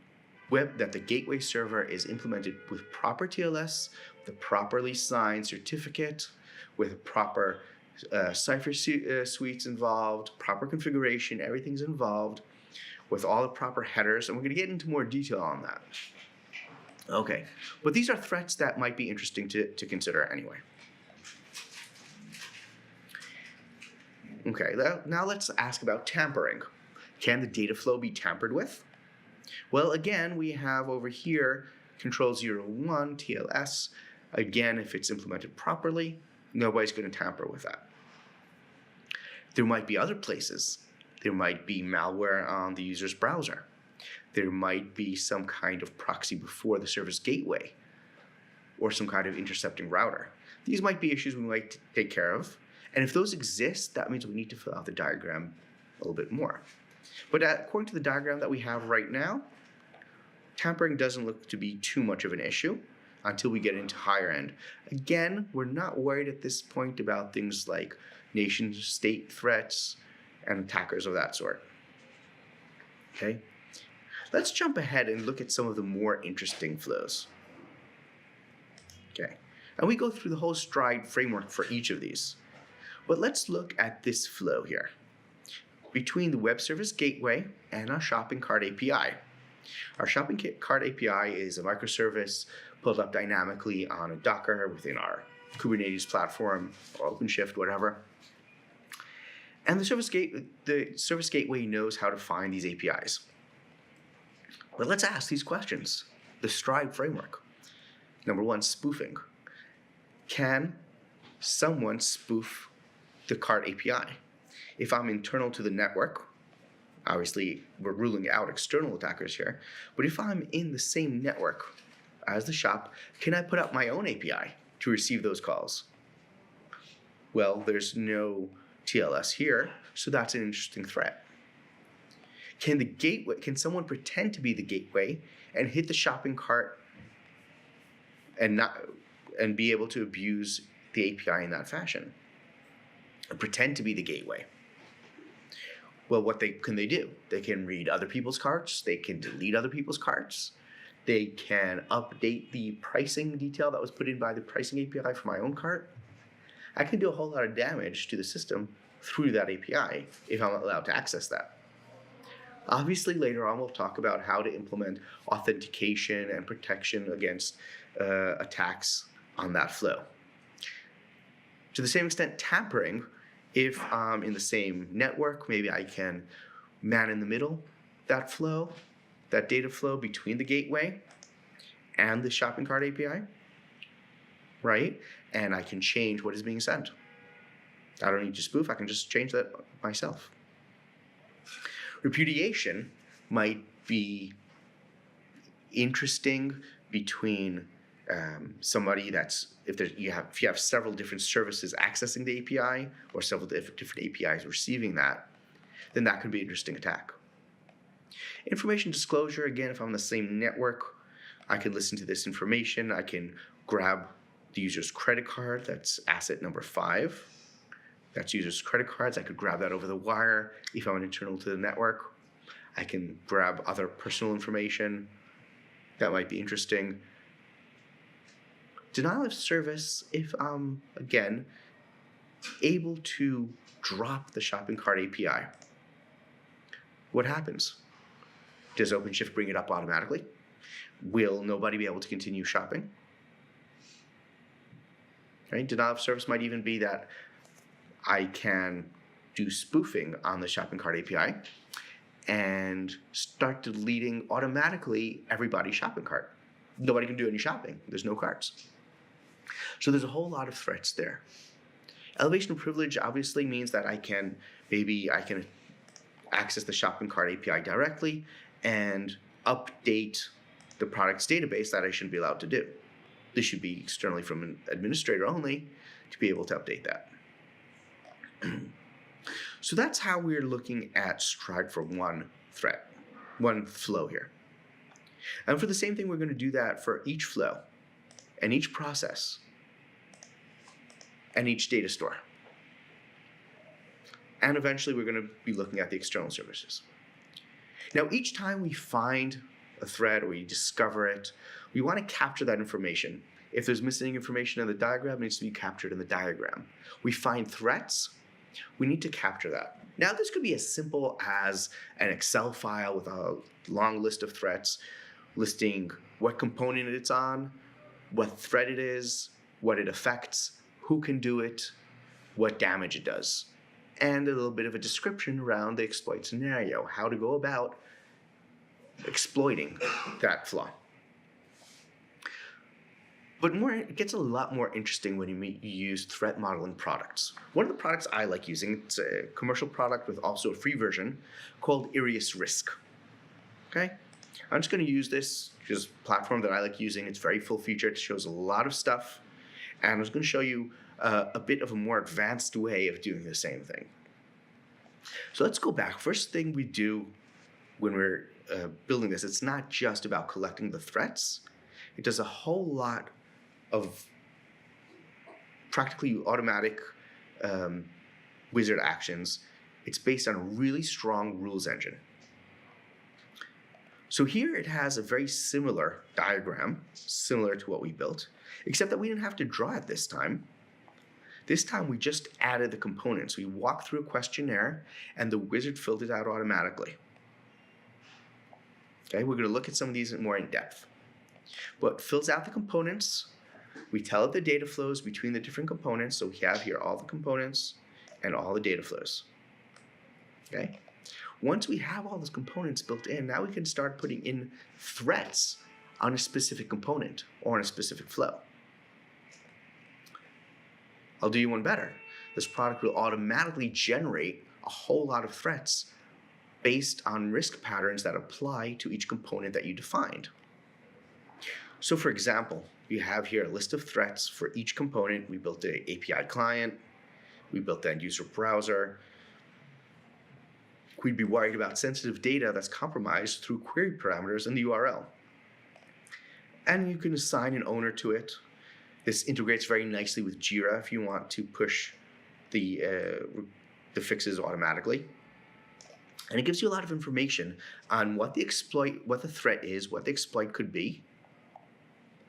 gateway server is implemented with proper TLS, with a properly signed certificate, with proper cipher suites involved, proper configuration, everything's involved, with all the proper headers, and we're going to get into more detail on that. Okay, but these are threats that might be interesting to consider anyway. Okay, now let's ask about tampering. Can the data flow be tampered with? Well, again, we have over here control 01 TLS. Again, if it's implemented properly, nobody's going to tamper with that. There might be other places. There might be malware on the user's browser. There might be some kind of proxy before the service gateway or some kind of intercepting router. These might be issues we might take care of. And if those exist, that means we need to fill out the diagram a little bit more. But according to the diagram that we have right now, tampering doesn't look to be too much of an issue until we get into higher end. Again, we're not worried at this point about things like nation-state threats and attackers of that sort. Okay? Let's jump ahead and look at some of the more interesting flows. Okay, and we go through the whole STRIDE framework for each of these. But let's look at this flow here between the web service gateway and our shopping cart API. Our shopping cart API is a microservice pulled up dynamically on a Docker within our Kubernetes platform or OpenShift, whatever. And the service gateway knows how to find these APIs. But let's ask these questions. The STRIDE framework. Number one, spoofing. Can someone spoof the cart API? If I'm internal to the network, obviously we're ruling out external attackers here, but if I'm in the same network as the shop, can I put up my own API to receive those calls? Well, there's no TLS here, so that's an interesting threat. Can someone pretend to be the gateway and hit the shopping cart and be able to abuse the API in that fashion? And pretend to be the gateway. Well, what can they do? They can read other people's carts. They can delete other people's carts. They can update the pricing detail that was put in by the pricing API for my own cart. I can do a whole lot of damage to the system through that API if I'm allowed to access that. Obviously, later on, we'll talk about how to implement authentication and protection against attacks on that flow. To the same extent, tampering, if I'm in the same network, maybe I can man in the middle that flow, that data flow between the gateway and the shopping cart API, right? And I can change what is being sent. I don't need to spoof, I can just change that myself. Repudiation might be interesting between somebody that's, if you have several different services accessing the API or several different APIs receiving that, then that could be an interesting attack. Information disclosure, again, if I'm on the same network, I can listen to this information. I can grab the user's credit card, that's asset number 5. That's users' credit cards. I could grab that over the wire if I'm internal to the network. I can grab other personal information. That might be interesting. Denial of service, if I'm, again, able to drop the shopping cart API. What happens? Does OpenShift bring it up automatically? Will nobody be able to continue shopping? Right? Denial of service might even be that I can do spoofing on the shopping cart API and start deleting automatically everybody's shopping cart. Nobody can do any shopping. There's no carts. So there's a whole lot of threats there. Elevation of privilege obviously means that I can access the shopping cart API directly and update the product's database that I shouldn't be allowed to do. This should be externally from an administrator only to be able to update that. So that's how we're looking at Stride for one threat, one flow here. And for the same thing, we're going to do that for each flow and each process and each data store. And eventually we're going to be looking at the external services. Now, each time we find a threat or we discover it, we want to capture that information. If there's missing information in the diagram, it needs to be captured in the diagram. We find threats, we need to capture that. Now, this could be as simple as an Excel file with a long list of threats, listing what component it's on, what threat it is, what it affects, who can do it, what damage it does, and a little bit of a description around the exploit scenario, how to go about exploiting that flaw. But it gets a lot more interesting when you use threat modeling products. One of the products I like using, it's a commercial product with also a free version called Irius Risk. Okay? I'm just going to use this just platform that I like using. It's very full featured. It shows a lot of stuff. And I'm just going to show you a bit of a more advanced way of doing the same thing. So let's go back. First thing we do when we're building this, it's not just about collecting the threats. It does a whole lot of practically automatic wizard actions. It's based on a really strong rules engine. So here it has a very similar diagram, similar to what we built, except that we didn't have to draw it this time. This time we just added the components. We walked through a questionnaire and the wizard filled it out automatically. Okay, we're going to look at some of these more in depth. But fills out the components. We tell it the data flows between the different components. So we have here all the components and all the data flows. Okay. Once we have all those components built in, now we can start putting in threats on a specific component or on a specific flow. I'll do you one better. This product will automatically generate a whole lot of threats based on risk patterns that apply to each component that you defined. So for example, you have here a list of threats for each component. We built an API client. We built the end user browser. We'd be worried about sensitive data that's compromised through query parameters in the URL. And you can assign an owner to it. This integrates very nicely with Jira if you want to push the fixes automatically. And it gives you a lot of information on what the threat is, what the exploit could be,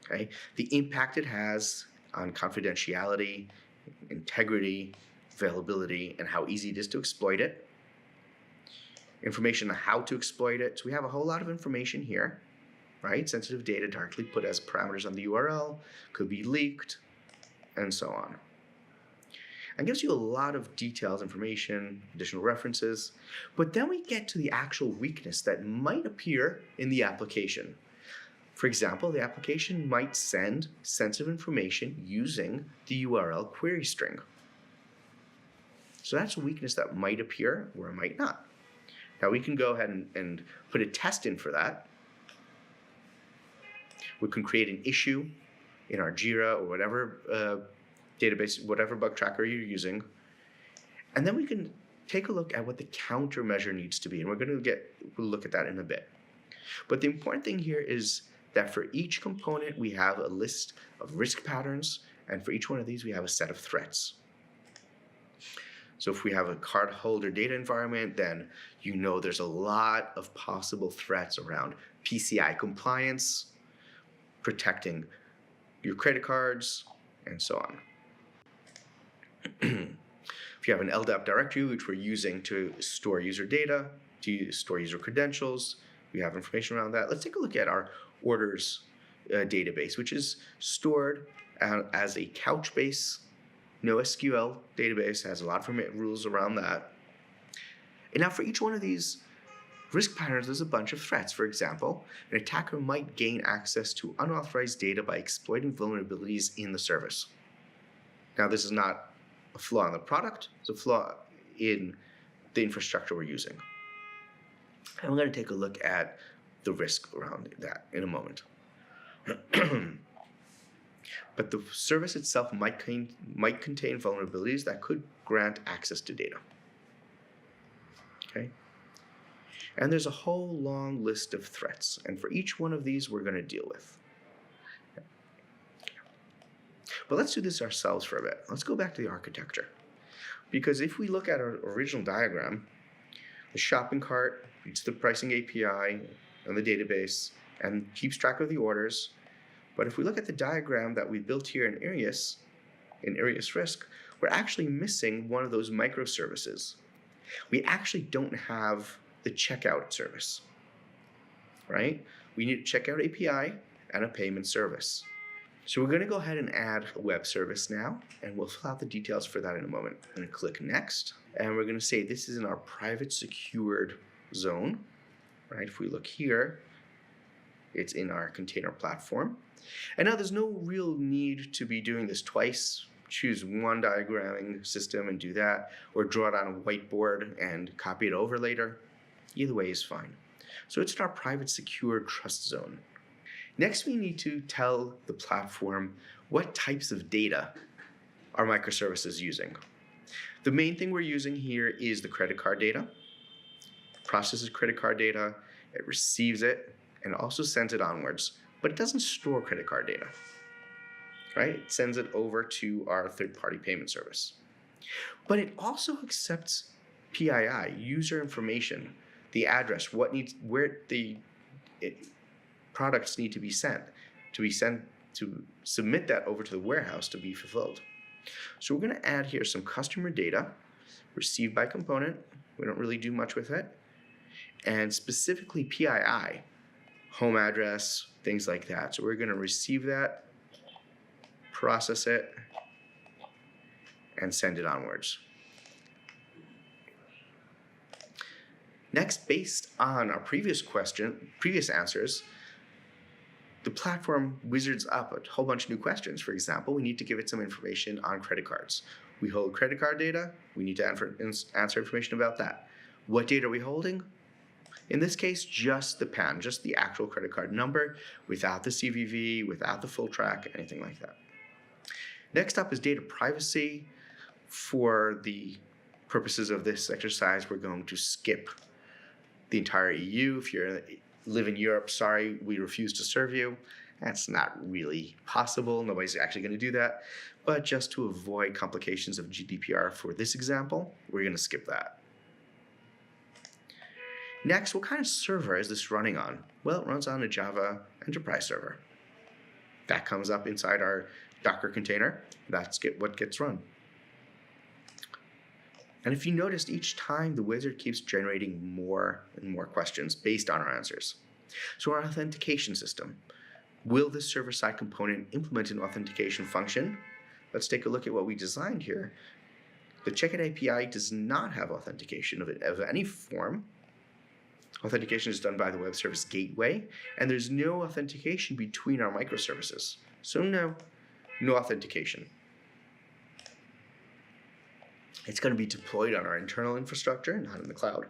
okay, the impact it has on confidentiality, integrity, availability, and how easy it is to exploit it. Information on how to exploit it. So we have a whole lot of information here, right? Sensitive data directly put as parameters on the URL, could be leaked, and so on. And gives you a lot of details, information, additional references. But then we get to the actual weakness that might appear in the application. For example, the application might send sensitive information using the URL query string. So that's a weakness that might appear or it might not. Now we can go ahead and put a test in for that. We can create an issue in our Jira or whatever database, whatever bug tracker you're using. And then we can take a look at what the countermeasure needs to be. And we'll look at that in a bit. But the important thing here is that for each component, we have a list of risk patterns. And for each one of these, we have a set of threats. So if we have a card holder data environment, then you know there's a lot of possible threats around PCI compliance, protecting your credit cards, and so on. If you have an LDAP directory, which we're using to store user data, to store user credentials, We have information around that. Let's take a look at our orders database, which is stored as a Couchbase NoSQL database. Has a lot of rules around that. And now for each one of these risk patterns, there's a bunch of threats. For example, an attacker might gain access to unauthorized data by exploiting vulnerabilities in the service. Now, this is not a flaw in the product, it's a flaw in the infrastructure we're using. And we're going to take a look at the risk around that in a moment. But the service itself might contain vulnerabilities that could grant access to data. Okay? And there's a whole long list of threats, and for each one of these we're going to deal with. But let's do this ourselves for a bit. Let's go back to the architecture. Because if we look at our original diagram, the shopping cart reads the pricing API and the database and keeps track of the orders. But if we look at the diagram that we built here in Arius Risk, we're actually missing one of those microservices. We actually don't have the checkout service, right? We need a checkout API and a payment service. So we're going to go ahead and add a web service now, and we'll fill out the details for that in a moment. I'm going to click Next, and we're going to say this is in our private secured zone, right? If we look here, it's in our container platform. And now there's no real need to be doing this twice. Choose one diagramming system and do that, or draw it on a whiteboard and copy it over later. Either way is fine. So it's in our private secure trust zone. Next, we need to tell the platform what types of data our microservice is using. The main thing we're using here is the credit card data. It processes credit card data, it receives it, and also sends it onwards, but it doesn't store credit card data. Right? It sends it over to our third-party payment service. But it also accepts PII, user information, the address, where the products need to be sent, to submit that over to the warehouse to be fulfilled. So we're going to add here some customer data, received by component. We don't really do much with it. And specifically PII, home address, things like that. So we're going to receive that, process it, and send it onwards. Next, based on our previous answers, the platform wizards up a whole bunch of new questions. For example, we need to give it some information on credit cards. We hold credit card data. We need to answer information about that. What data are we holding? In this case, just the PAN, just the actual credit card number, without the CVV, without the full track, anything like that. Next up is data privacy. For the purposes of this exercise, we're going to skip the entire EU. If you live in Europe, sorry, we refuse to serve you. That's not really possible. Nobody's actually going to do that. But just to avoid complications of GDPR for this example, we're going to skip that. Next, what kind of server is this running on? Well, it runs on a Java Enterprise server. That comes up inside our Docker container. That's what gets run. And if you noticed, each time the wizard keeps generating more and more questions based on our answers. So our authentication system. Will this server-side component implement an authentication function? Let's take a look at what we designed here. The Checkout API does not have authentication of any form. Authentication is done by the web service gateway, and there's no authentication between our microservices. So no authentication. It's going to be deployed on our internal infrastructure, not in the cloud.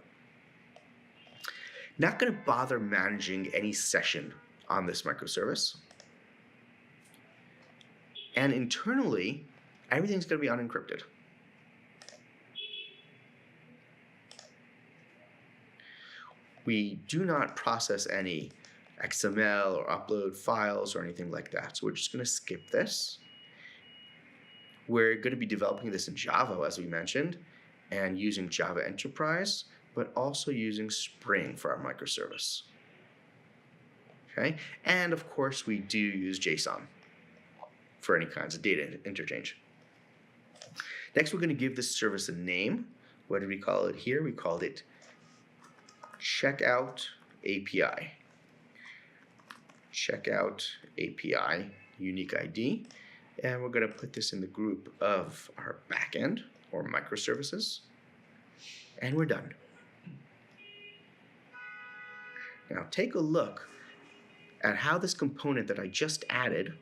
Not going to bother managing any session on this microservice. And internally, everything's going to be unencrypted. We do not process any XML or upload files or anything like that. So we're just going to skip this. We're going to be developing this in Java, as we mentioned, and using Java Enterprise, but also using Spring for our microservice. Okay? And of course, we do use JSON for any kinds of data interchange. Next, we're going to give this service a name. What did we call it here? We called it Checkout API. Checkout API unique ID. And we're going to put this in the group of our backend or microservices. And we're done. Now take a look at how this component that I just added,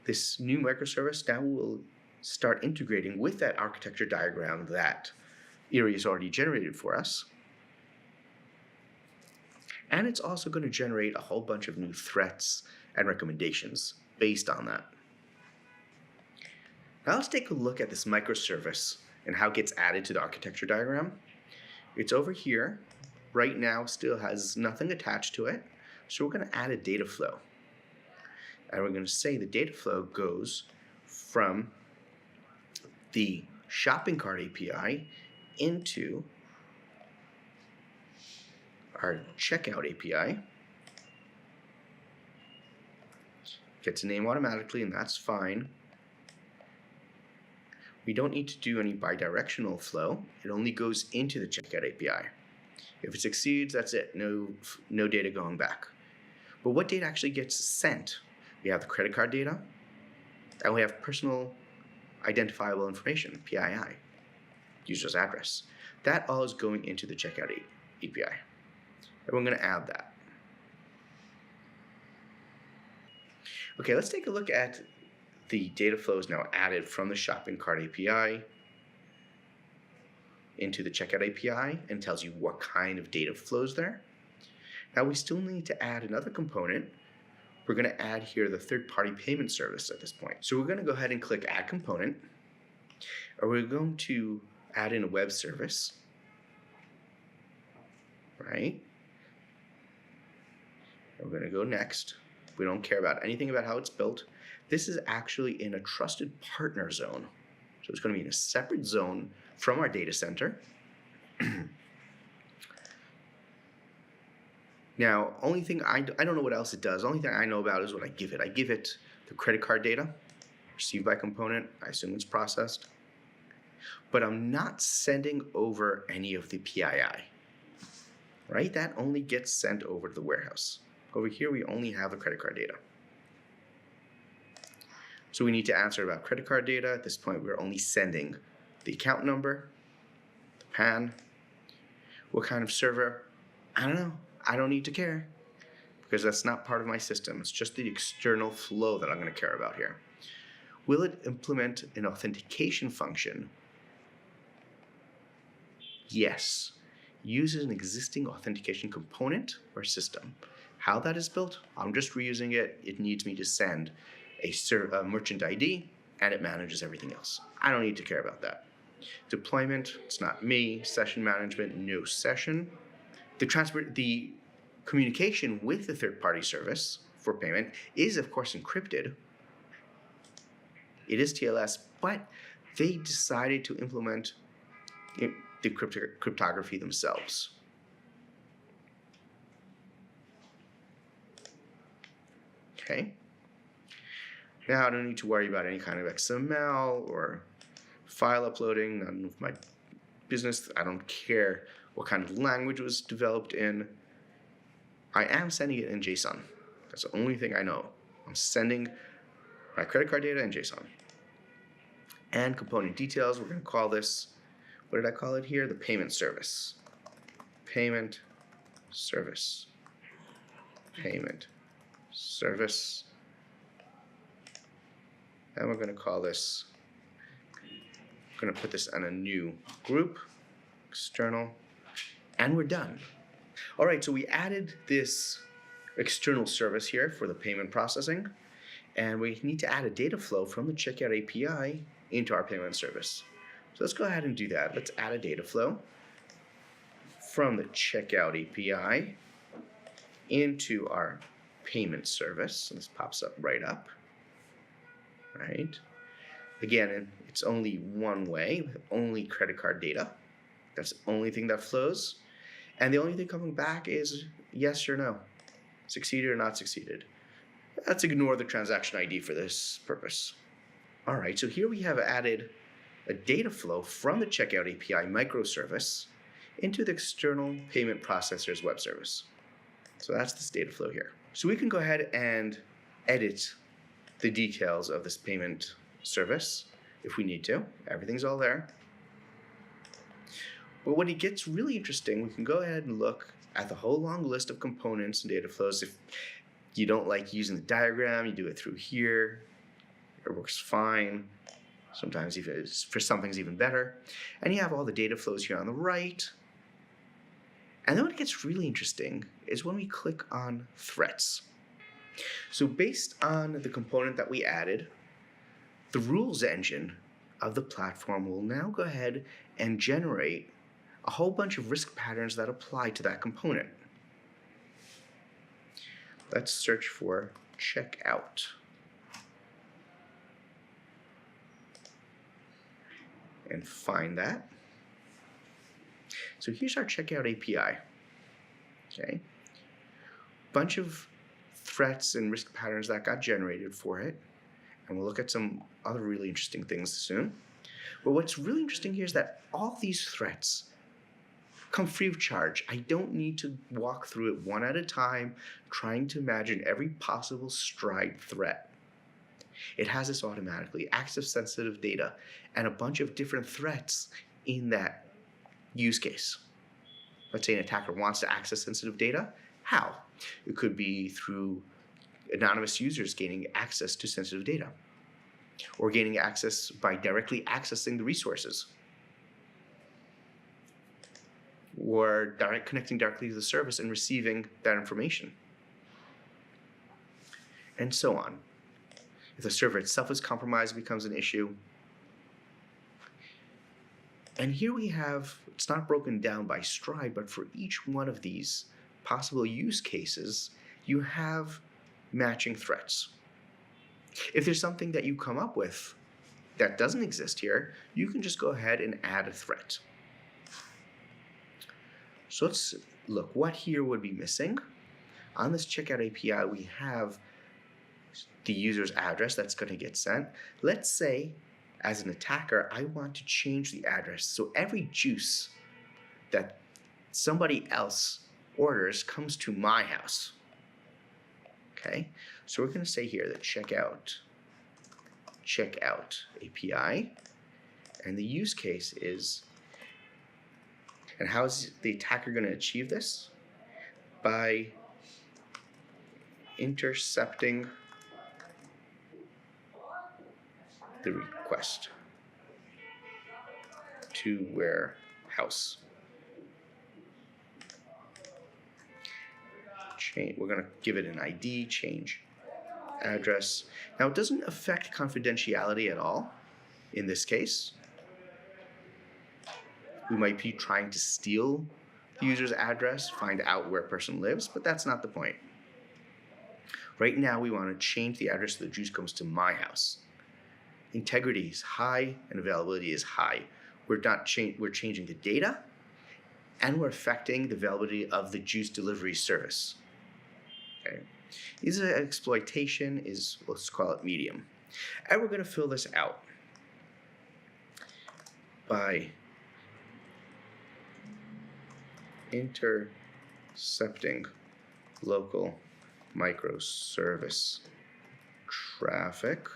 this new microservice, now will start integrating with that architecture diagram that Erie has already generated for us. And it's also going to generate a whole bunch of new threats and recommendations based on that. Now let's take a look at this microservice and how it gets added to the architecture diagram. It's over here. Right now still has nothing attached to it. So we're going to add a data flow. And we're going to say the data flow goes from the shopping cart API into our checkout API. Gets a name automatically, and that's fine. We don't need to do any bidirectional flow. It only goes into the checkout API. If it succeeds, that's it. No data going back. But what data actually gets sent? We have the credit card data, and we have personal identifiable information, PII, user's address. That all is going into the checkout API. And we're going to add that. Okay, let's take a look at the data flows now added from the shopping cart API into the checkout API and tells you what kind of data flows there. Now we still need to add another component. We're going to add here the third-party payment service at this point. So we're going to go ahead and click Add Component, and we're going to add in a web service, right? And we're going to go Next. We don't care about anything about how it's built. This is actually in a trusted partner zone. So it's going to be in a separate zone from our data center. Now, only thing I don't know what else it does. Only thing I know about is what I give it. I give it the credit card data received by component. I assume it's processed. But I'm not sending over any of the PII, right? That only gets sent over to the warehouse. Over here, we only have the credit card data. So we need to answer about credit card data. At this point, we're only sending the account number, the PAN, what kind of server. I don't know. I don't need to care because that's not part of my system. It's just the external flow that I'm going to care about here. Will it implement an authentication function? Yes. Uses an existing authentication component or system. How that is built, I'm just reusing it. It needs me to send a merchant ID, and it manages everything else. I don't need to care about that. Deployment, it's not me. Session management, no session. The communication with the third-party service for payment is, of course, encrypted. It is TLS, but they decided to implement the cryptography themselves. Okay. Now I don't need to worry about any kind of XML or file uploading. None of my business. I don't care what kind of language it was developed in. I am sending it in JSON. That's the only thing I know. I'm sending my credit card data in JSON. And component details, we're going to call this, what did I call it here? The payment service. Payment service. Payment service. And we're going to call this, I'm going to put this on a new group, external, and we're done. All right, so we added this external service here for the payment processing, and we need to add a data flow from the checkout API into our payment service. So let's go ahead and do that. Let's add a data flow from the checkout API into our payment service. And this pops up right up. Right? Again, it's only one way, with only credit card data. That's the only thing that flows. And the only thing coming back is yes or no. Succeeded or not succeeded. Let's ignore the transaction ID for this purpose. All right, so here we have added a data flow from the checkout API microservice into the external payment processor's web service. So that's this data flow here. So we can go ahead and edit the details of this payment service if we need to. Everything's all there. But when it gets really interesting, we can go ahead and look at the whole long list of components and data flows. If you don't like using the diagram, you do it through here. It works fine. Sometimes even for some things even better. And you have all the data flows here on the right. And then when it gets really interesting is when we click on threats. So based on the component that we added, the rules engine of the platform will now go ahead and generate a whole bunch of risk patterns that apply to that component. Let's search for checkout. And find that. So here's our checkout API. Okay. Bunch of threats and risk patterns that got generated for it. And we'll look at some other really interesting things soon. But what's really interesting here is that all these threats come free of charge. I don't need to walk through it one at a time, trying to imagine every possible stride threat. It has this automatically, access sensitive data, and a bunch of different threats in that use case. Let's say an attacker wants to access sensitive data. How? It could be through anonymous users gaining access to sensitive data, or gaining access by directly accessing the resources, or connecting directly to the service and receiving that information, and so on. If the server itself is compromised, it becomes an issue. And here we have, it's not broken down by stride, but for each one of these possible use cases, you have matching threats. If there's something that you come up with that doesn't exist here, you can just go ahead and add a threat. So let's look, what here would be missing? On this checkout API, we have the user's address that's going to get sent. Let's say, as an attacker, I want to change the address. So every juice that somebody else orders comes to my house. Okay, so we're going to say here that checkout API, and the use case is, and how is the attacker going to achieve this? By intercepting the request to warehouse. We're going to give it an ID, change address. Now it doesn't affect confidentiality at all in this case. We might be trying to steal the user's address, find out where a person lives, but that's not the point. Right now we want to change the address so the juice comes to my house. Integrity is high and availability is high. We're changing the data, and we're affecting the availability of the juice delivery service. Okay. Easy exploitation is, let's call it medium. And we're going to fill this out by intercepting local microservice traffic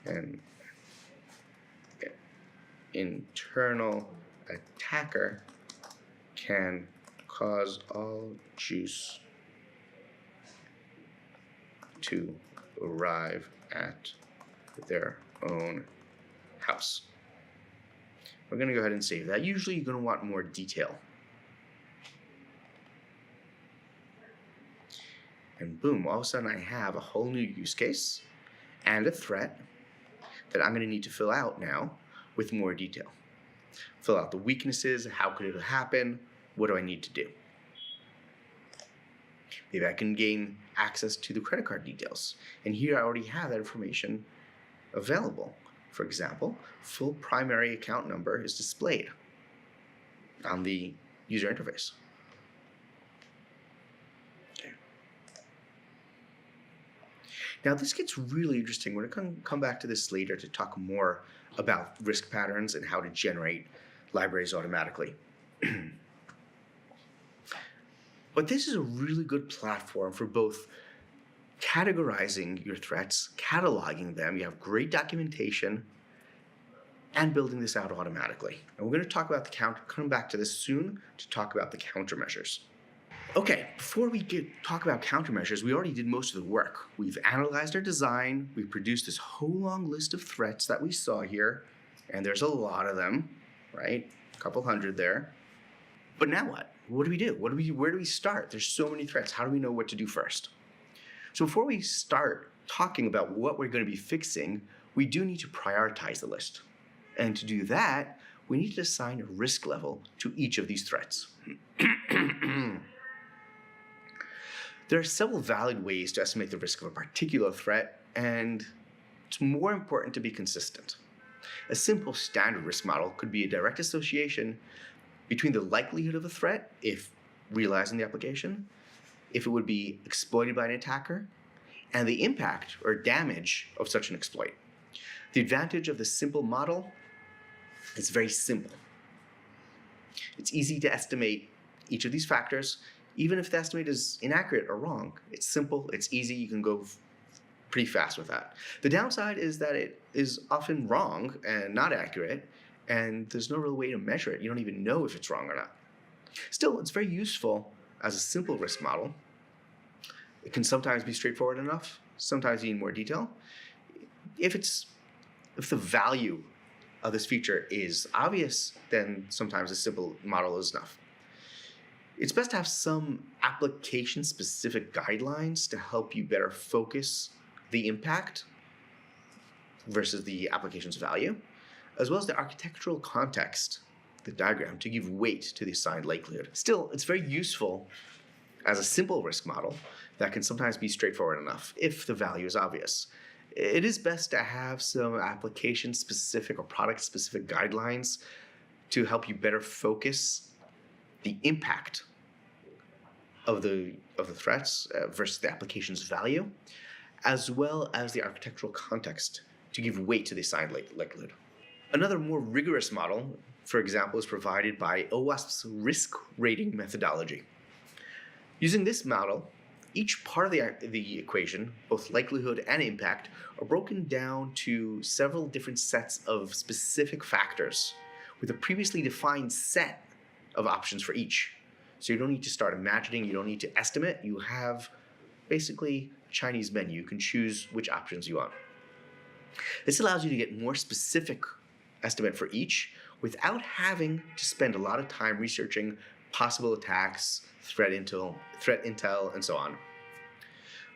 and internal attacker can cause all juice to arrive at their own house. We're going to go ahead and save that. Usually you're going to want more detail. And boom, all of a sudden I have a whole new use case and a threat that I'm going to need to fill out now with more detail. Fill out the weaknesses, how could it happen, what do I need to do? Maybe I can gain access to the credit card details. And here I already have that information available. For example, full primary account number is displayed on the user interface. Okay. Now this gets really interesting. We're going to come back to this later to talk more about risk patterns and how to generate libraries automatically. But this is a really good platform for both categorizing your threats, cataloging them, you have great documentation, and building this out automatically. And we're going to talk about come back to this soon to talk about the countermeasures. Okay, before we talk about countermeasures, we already did most of the work. We've analyzed our design, we've produced this whole long list of threats that we saw here, and there's a lot of them, right? A couple hundred there. But now what? What do we do? Where do we start? There's so many threats. How do we know what to do first? So before we start talking about what we're going to be fixing, we do need to prioritize the list. And to do that, we need to assign a risk level to each of these threats. There are several valid ways to estimate the risk of a particular threat, and it's more important to be consistent. A simple standard risk model could be a direct association between the likelihood of a threat, if realized in the application, if it would be exploited by an attacker, and the impact or damage of such an exploit. The advantage of the simple model is very simple. It's easy to estimate each of these factors, even if the estimate is inaccurate or wrong. It's simple, it's easy, you can go pretty fast with that. The downside is that it is often wrong and not accurate, and there's no real way to measure it. You don't even know if it's wrong or not. Still, it's very useful as a simple risk model. It can sometimes be straightforward enough, sometimes you need more detail. If the value of this feature is obvious, then sometimes a simple model is enough. It's best to have some application-specific guidelines to help you better focus the impact versus the application's value, as well as the architectural context, the diagram, to give weight to the assigned likelihood. Still, it's very useful as a simple risk model that can sometimes be straightforward enough if the value is obvious. It is best to have some application-specific or product-specific guidelines to help you better focus the impact of the threats versus the application's value, as well as the architectural context to give weight to the assigned likelihood. Another more rigorous model, for example, is provided by OWASP's risk rating methodology. Using this model, each part of the equation, both likelihood and impact, are broken down to several different sets of specific factors with a previously defined set of options for each. So you don't need to start imagining, you don't need to estimate, you have basically a Chinese menu. You can choose which options you want. This allows you to get more specific estimate for each without having to spend a lot of time researching possible attacks, threat intel, and so on.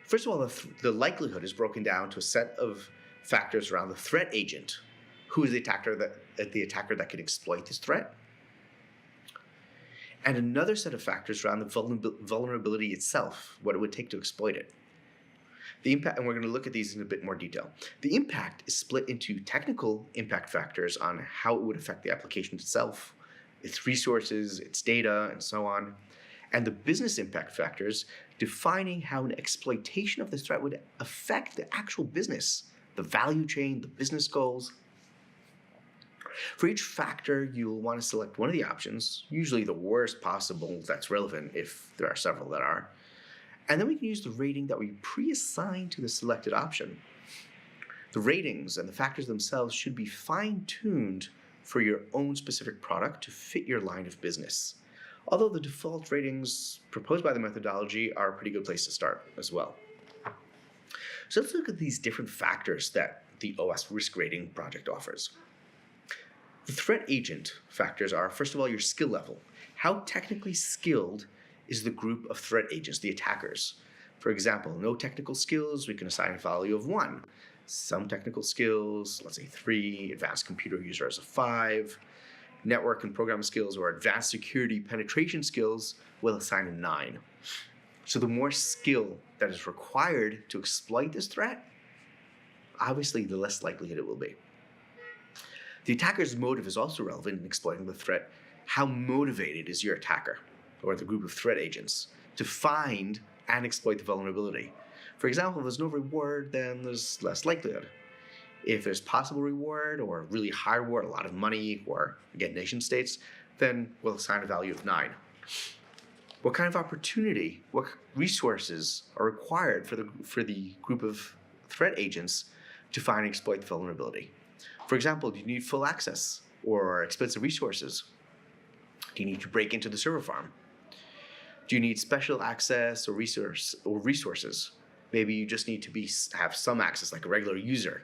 First of all, the likelihood is broken down to a set of factors around the threat agent. Who is the attacker that can exploit this threat? And another set of factors around the vulnerability itself, what it would take to exploit it. The impact, and we're going to look at these in a bit more detail. The impact is split into technical impact factors on how it would affect the application itself, its resources, its data, and so on. And the business impact factors defining how an exploitation of this threat would affect the actual business, the value chain, the business goals. For each factor, you'll want to select one of the options, usually the worst possible that's relevant if there are several that are. And then we can use the rating that we pre-assign to the selected option. The ratings and the factors themselves should be fine-tuned for your own specific product to fit your line of business. Although the default ratings proposed by the methodology are a pretty good place to start as well. So let's look at these different factors that the OWASP risk rating project offers. The threat agent factors are, first of all, your skill level. How technically skilled is the group of threat agents, the attackers? For example, no technical skills, we can assign a value of 1. Some technical skills, let's say 3, advanced computer user as a 5. Network and program skills or advanced security penetration skills, we'll assign a 9. So the more skill that is required to exploit this threat, obviously the less likelihood it will be. The attacker's motive is also relevant in exploiting the threat. How motivated is your attacker or the group of threat agents to find and exploit the vulnerability? For example, if there's no reward, then there's less likelihood. If there's possible reward or really high reward, a lot of money, or again, nation states, then we'll assign a value of 9. What kind of opportunity, what resources are required for the group of threat agents to find and exploit the vulnerability? For example, do you need full access or expensive resources? Do you need to break into the server farm? Do you need special access or resources? Maybe you just need to have some access, like a regular user.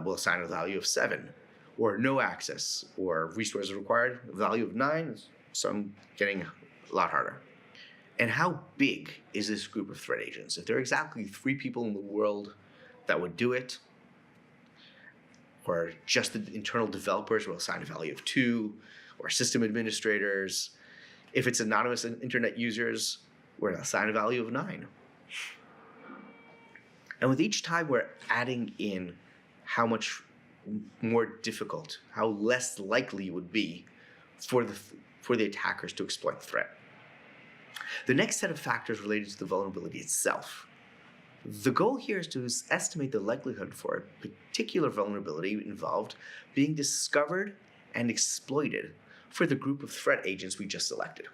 Will assign a value of 7, or no access, or resources required, a value of 9. So I'm getting a lot harder. And how big is this group of threat agents? If there are exactly 3 people in the world that would do it, or just the internal developers will assign a value of 2, or system administrators. If it's anonymous internet users, we're going to assign a value of 9. And with each time we're adding in how much more difficult, how less likely it would be for the attackers to exploit the threat. The next set of factors related to the vulnerability itself. The goal here is to estimate the likelihood for a particular vulnerability involved being discovered and exploited for the group of threat agents we just selected.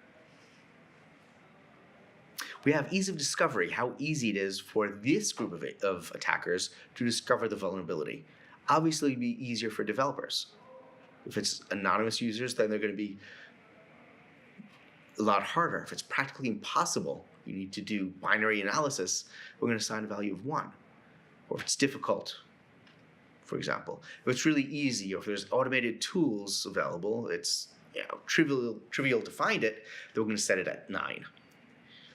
We have ease of discovery, how easy it is for this group of attackers to discover the vulnerability. Obviously, it'd be easier for developers. If it's anonymous users, then they're going to be a lot harder. If it's practically impossible, you need to do binary analysis, we're going to assign a value of 1. Or if it's difficult, for example. If it's really easy, or if there's automated tools available, it's trivial to find it, then we're going to set it at 9.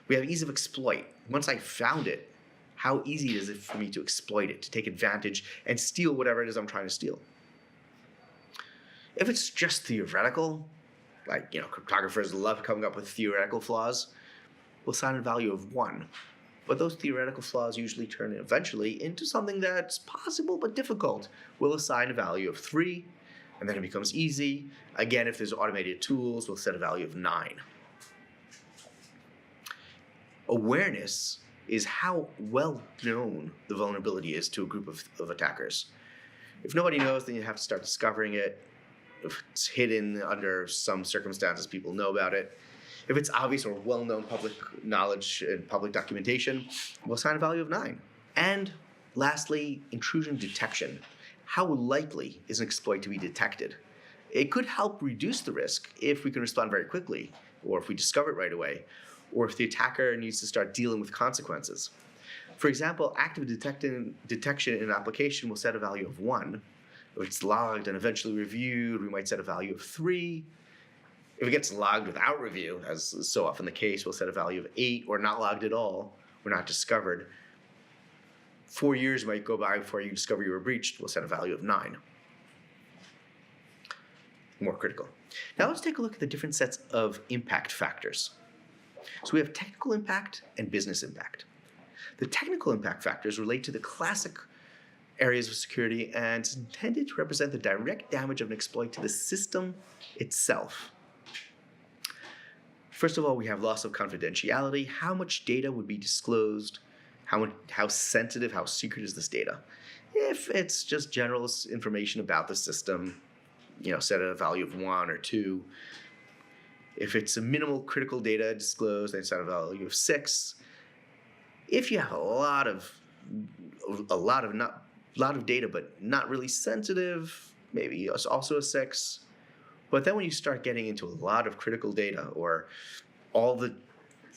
We have ease of exploit. Once I found it, how easy is it for me to exploit it, to take advantage and steal whatever it is I'm trying to steal? If it's just theoretical, like cryptographers love coming up with theoretical flaws, we'll assign a value of 1. But those theoretical flaws usually turn eventually into something that's possible but difficult. We'll assign a value of 3, and then it becomes easy. Again, if there's automated tools, we'll set a value of 9. Awareness is how well known the vulnerability is to a group of attackers. If nobody knows, then you have to start discovering it. If it's hidden under some circumstances, people know about it. If it's obvious or well-known public knowledge and public documentation, we'll assign a value of 9. And lastly, intrusion detection. How likely is an exploit to be detected? It could help reduce the risk if we can respond very quickly, or if we discover it right away, or if the attacker needs to start dealing with consequences. For example, active detection in an application will set a value of 1. If it's logged and eventually reviewed, we might set a value of 3. If it gets logged without review, as is so often the case, we'll set a value of 8, or not logged at all, or not discovered. 4 years might go by before you discover you were breached, we'll set a value of 9. More critical. Now let's take a look at the different sets of impact factors. So we have technical impact and business impact. The technical impact factors relate to the classic areas of security and it's intended to represent the direct damage of an exploit to the system itself. First of all, we have loss of confidentiality. How much data would be disclosed? How sensitive, how secret is this data? If it's just general information about the system, set at a value of 1 or 2. If it's a minimal critical data disclosed, then set a value of 6. If you have a lot of data, but not really sensitive, maybe it's also a 6. But then when you start getting into a lot of critical data or all the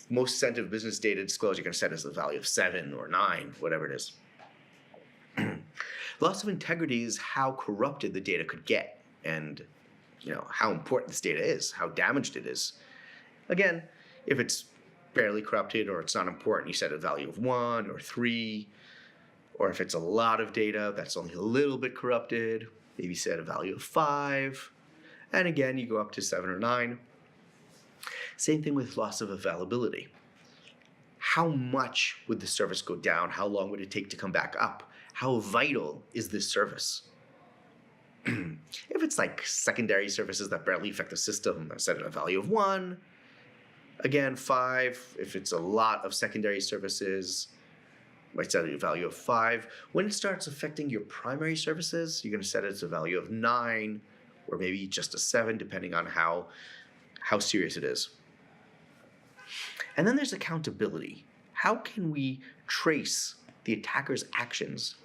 most sensitive business data disclosed, you're going to set as a value of 7 or 9, whatever it is. Loss of integrity is how corrupted the data could get and how important this data is, how damaged it is. Again, if it's barely corrupted or it's not important, you set a value of 1 or 3. Or if it's a lot of data that's only a little bit corrupted, maybe set a value of 5. And again, you go up to 7 or 9. Same thing with loss of availability. How much would the service go down? How long would it take to come back up? How vital is this service? If it's like secondary services that barely affect the system, I set at a value of 1. Again, 5. If it's a lot of secondary services, I might set a value of 5. When it starts affecting your primary services, you're going to set it as a value of 9, or maybe just a 7, depending on how serious it is. And then there's accountability. How can we trace the attacker's actions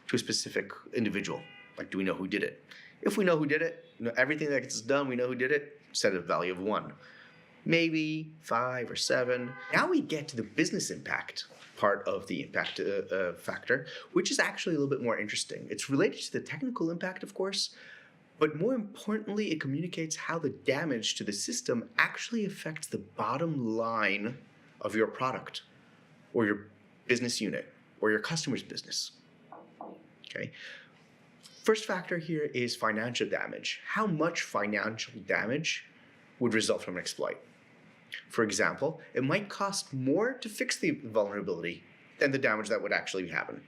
to a specific individual? Like, do we know who did it? If we know who did it, everything that gets done, we know who did it, set a value of 1. Maybe 5 or 7. Now we get to the business impact part of the impact factor, which is actually a little bit more interesting. It's related to the technical impact, of course, but more importantly, it communicates how the damage to the system actually affects the bottom line of your product or your business unit or your customer's business. Okay. First factor here is financial damage. How much financial damage would result from an exploit? For example, it might cost more to fix the vulnerability than the damage that would actually happen.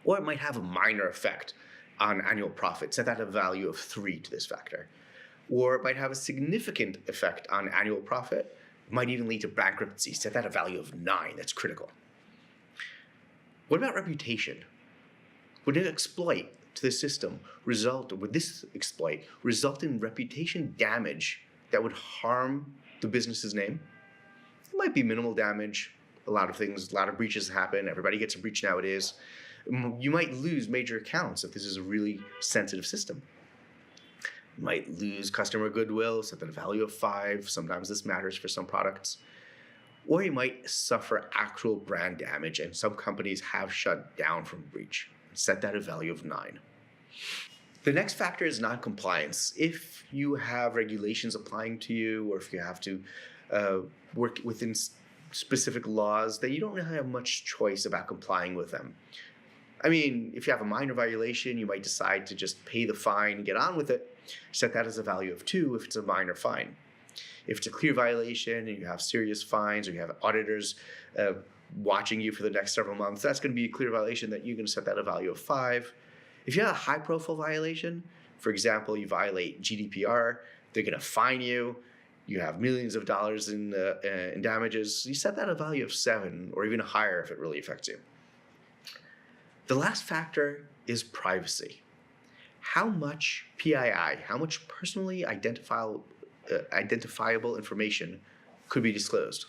Or it might have a minor effect on annual profit, set that a value of 3 to this factor. Or it might have a significant effect on annual profit, it might even lead to bankruptcy, set that a value of 9, that's critical. What about reputation? Would an exploit to the system would this exploit result in reputation damage that would harm the business's name? It might be minimal damage. A lot of breaches happen. Everybody gets a breach nowadays. You might lose major accounts if this is a really sensitive system. You might lose customer goodwill, set that a value of 5. Sometimes this matters for some products. Or you might suffer actual brand damage, and some companies have shut down from breach. Set that a value of 9. The next factor is non-compliance. If you have regulations applying to you, or if you have to work within specific laws, then you don't really have much choice about complying with them. I mean, if you have a minor violation, you might decide to just pay the fine and get on with it. Set that as a value of 2 if it's a minor fine. If it's a clear violation and you have serious fines, or you have auditors watching you for the next several months, that's going to be a clear violation that you're going to set that a value of 5. If you have a high-profile violation, for example, you violate GDPR, they're going to fine you. You have millions of dollars in damages. You set that a value of 7 or even higher if it really affects you. The last factor is privacy. How much PII, how much personally identifiable information could be disclosed?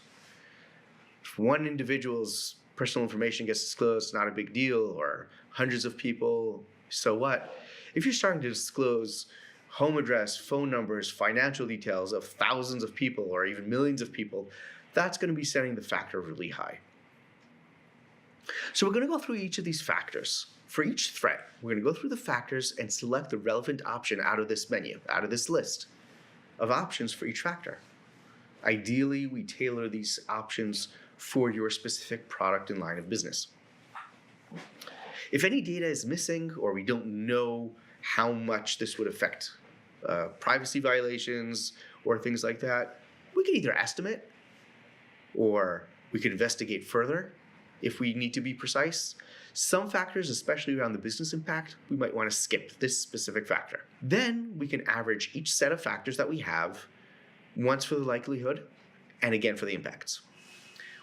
If one individual's personal information gets disclosed, it's not a big deal, or hundreds of people, so what? If you're starting to disclose home address, phone numbers, financial details of thousands of people or even millions of people, that's going to be setting the factor really high. So we're going to go through each of these factors. For each threat, we're going to go through the factors and select the relevant option out of this menu, out of this list of options for each factor. Ideally, we tailor these options for your specific product and line of business. If any data is missing, or we don't know how much this would affect privacy violations or things like that, we can either estimate or we can investigate further if we need to be precise. Some factors, especially around the business impact, we might want to skip this specific factor. Then we can average each set of factors that we have, once for the likelihood and again for the impacts.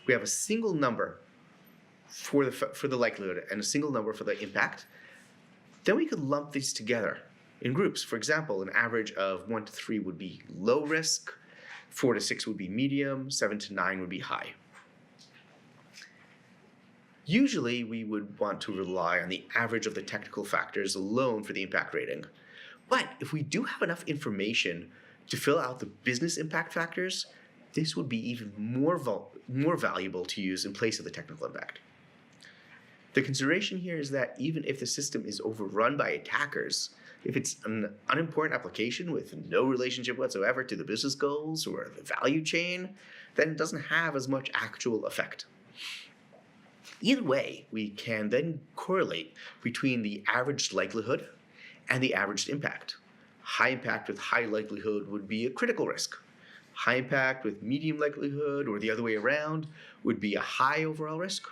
We have a single number for the likelihood and a single number for the impact. Then we could lump these together in groups. For example, an average of 1 to 3 would be low risk, 4 to 6 would be medium, 7 to 9 would be high. Usually, we would want to rely on the average of the technical factors alone for the impact rating. But if we do have enough information to fill out the business impact factors, this would be even more valuable to use in place of the technical impact. The consideration here is that even if the system is overrun by attackers, if it's an unimportant application with no relationship whatsoever to the business goals or the value chain, then it doesn't have as much actual effect. Either way, we can then correlate between the averaged likelihood and the averaged impact. High impact with high likelihood would be a critical risk. High impact with medium likelihood, or the other way around, would be a high overall risk.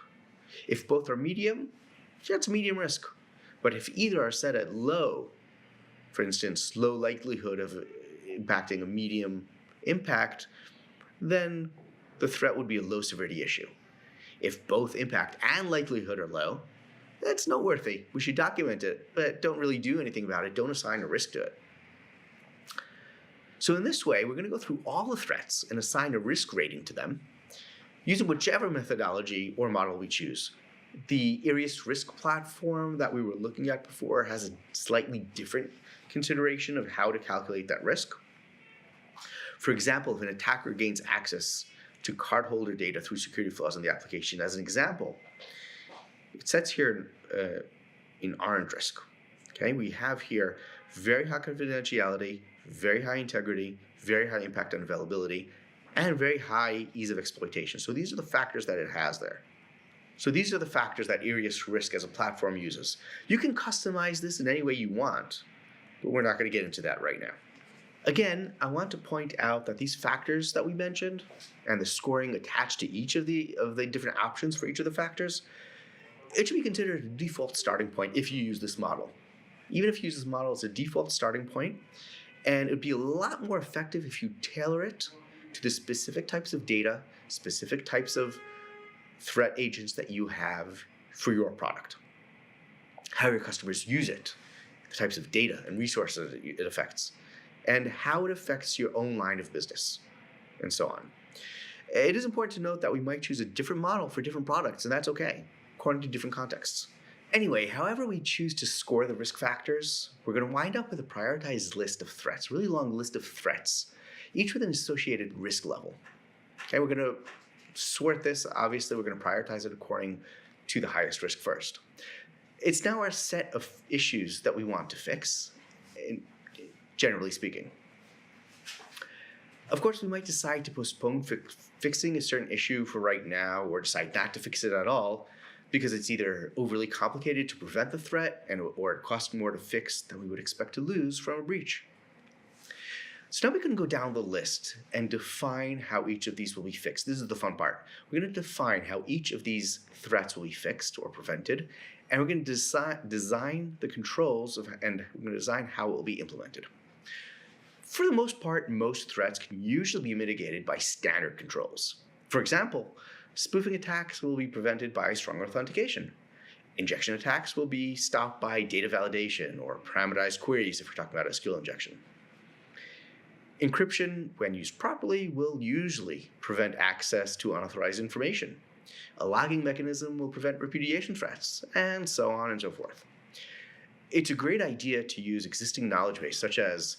If both are medium, that's medium risk. But if either are set at low, for instance, low likelihood of impacting a medium impact, then the threat would be a low severity issue. If both impact and likelihood are low, that's noteworthy. We should document it, but don't really do anything about it. Don't assign a risk to it. So in this way, we're going to go through all the threats and assign a risk rating to them using whichever methodology or model we choose. The Arius risk platform that we were looking at before has a slightly different consideration of how to calculate that risk. For example, if an attacker gains access to cardholder data through security flaws in the application, as an example, it sets here in orange risk. Okay, we have here very high confidentiality, very high integrity, very high impact on availability, and very high ease of exploitation. So these are the factors that it has there. So these are the factors that Arius Risk as a platform uses. You can customize this in any way you want, but we're not going to get into that right now. Again, I want to point out that these factors that we mentioned and the scoring attached to each of the different options for each of the factors, it should be considered a default starting point if you use this model. Even if you use this model as a default starting point, and it would be a lot more effective if you tailor it to the specific types of data, specific types of threat agents that you have for your product, how your customers use it, the types of data and resources it affects, and how it affects your own line of business, and so on. It is important to note that we might choose a different model for different products, and that's okay, according to different contexts. Anyway, however we choose to score the risk factors, we're going to wind up with a prioritized list of threats, a really long list of threats, each with an associated risk level. Okay, we're going to sort this. Obviously, we're going to prioritize it according to the highest risk first. It's now our set of issues that we want to fix, generally speaking. Of course, we might decide to postpone fixing a certain issue for right now, or decide not to fix it at all, because it's either overly complicated to prevent the threat or it costs more to fix than we would expect to lose from a breach. So now we can go down the list and define how each of these will be fixed. This is the fun part. We're going to define how each of these threats will be fixed or prevented, and we're going to design the controls and we're going to design how it will be implemented. For the most part, most threats can usually be mitigated by standard controls. For example, spoofing attacks will be prevented by strong authentication. Injection attacks will be stopped by data validation or parameterized queries if we're talking about SQL injection. Encryption, when used properly, will usually prevent access to unauthorized information. A logging mechanism will prevent repudiation threats, and so on and so forth. It's a great idea to use existing knowledge base, such as,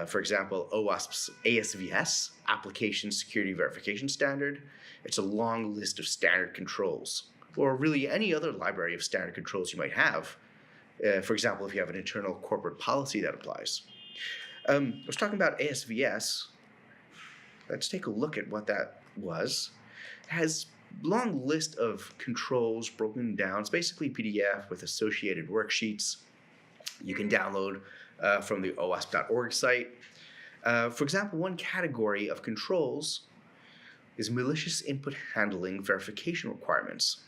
for example, OWASP's ASVS, Application Security Verification Standard. It's a long list of standard controls, or really any other library of standard controls you might have. For example, if you have an internal corporate policy that applies. I was talking about ASVS. Let's take a look at what that was. It has a long list of controls broken down. It's basically PDF with associated worksheets you can download from the OWASP.org site. For example, one category of controls is malicious input handling verification requirements.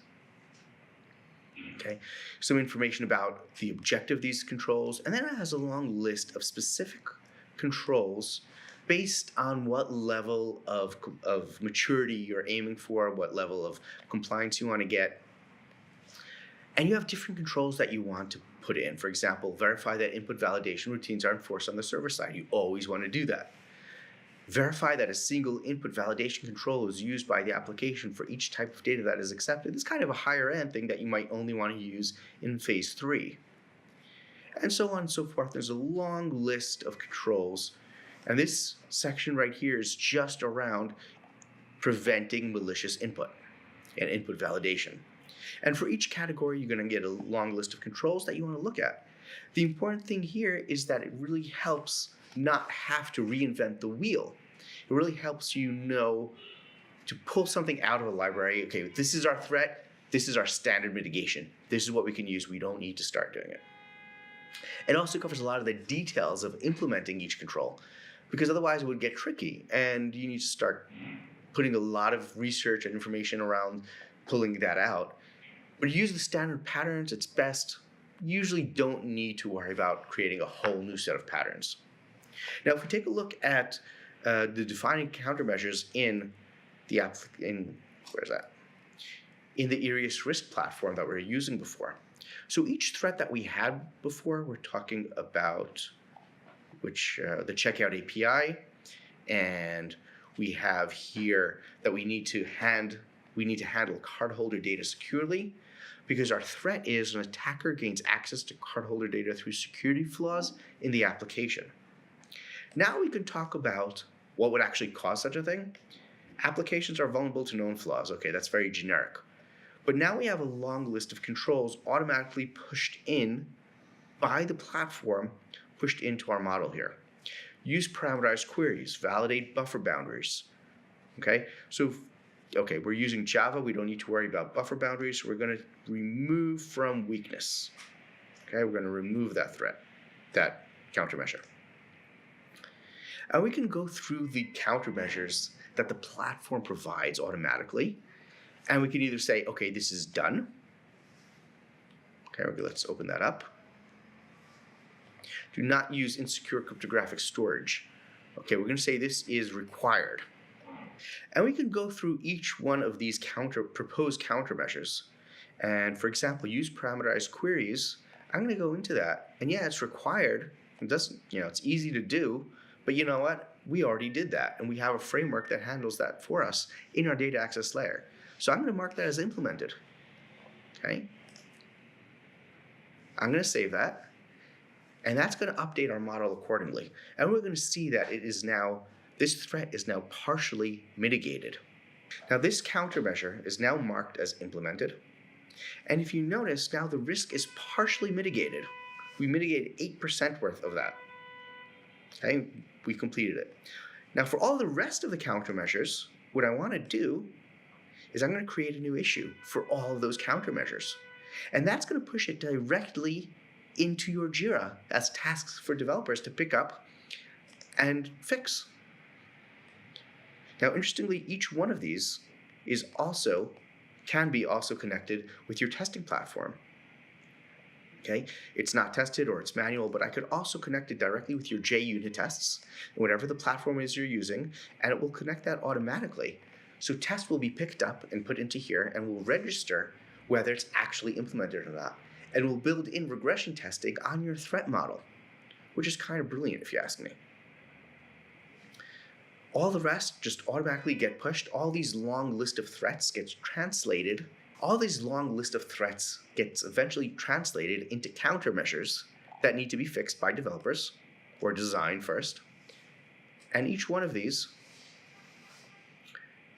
Okay, some information about the objective of these controls, and then it has a long list of specific controls based on what level of maturity you're aiming for, what level of compliance you want to get. And you have different controls that you want to put in. For example, verify that input validation routines are enforced on the server side. You always want to do that. Verify that a single input validation control is used by the application for each type of data that is accepted. This is kind of a higher end thing that you might only want to use in phase 3. And so on and so forth. There's a long list of controls. And this section right here is just around preventing malicious input and input validation. And for each category, you're going to get a long list of controls that you want to look at. The important thing here is that it really helps not have to reinvent the wheel. It really helps you know to pull something out of a library. Okay, this is our threat. This is our standard mitigation. This is what we can use. We don't need to start doing it. It also covers a lot of the details of implementing each control, because otherwise it would get tricky and you need to start putting a lot of research and information around pulling that out. But you use the standard patterns, it's best. You usually don't need to worry about creating a whole new set of patterns. Now, if we take a look at the defining countermeasures in the Arius risk platform that we were using before. So each threat that we had before, we're talking about which the checkout API, and we have here that we need to handle cardholder data securely, because our threat is an attacker gains access to cardholder data through security flaws in the application. Now we can talk about what would actually cause such a thing. Applications are vulnerable to known flaws. Okay, that's very generic. But now we have a long list of controls automatically pushed in by the platform, pushed into our model here. Use parameterized queries, validate buffer boundaries. Okay, so we're using Java. We don't need to worry about buffer boundaries. So we're going to remove from weakness. Okay, we're going to remove that threat, that countermeasure. And we can go through the countermeasures that the platform provides automatically. And we can either say, okay, this is done. Okay, let's open that up. Do not use insecure cryptographic storage. Okay, we're going to say this is required. And we can go through each one of these proposed countermeasures. And for example, use parameterized queries. I'm going to go into that. And yeah, it's required. It doesn't, it's easy to do. But you know what? We already did that. And we have a framework that handles that for us in our data access layer. So I'm going to mark that as implemented. Okay. I'm going to save that. And that's going to update our model accordingly. And we're going to see that this threat is now partially mitigated. Now this countermeasure is now marked as implemented. And if you notice, now the risk is partially mitigated. We mitigated 8% worth of that. Okay, we completed it. Now for all the rest of the countermeasures, what I want to do is I'm going to create a new issue for all of those countermeasures. And that's going to push it directly into your Jira as tasks for developers to pick up and fix. Now, interestingly, each one of these can be also connected with your testing platform. Okay, it's not tested or it's manual, but I could also connect it directly with your JUnit tests, whatever the platform is you're using, and it will connect that automatically. So tests will be picked up and put into here and will register whether it's actually implemented or not. And we'll build in regression testing on your threat model, which is kind of brilliant if you ask me. All the rest just automatically get pushed. All these long list of threats gets translated. All these long list of threats gets eventually translated into countermeasures that need to be fixed by developers or designed first. And each one of these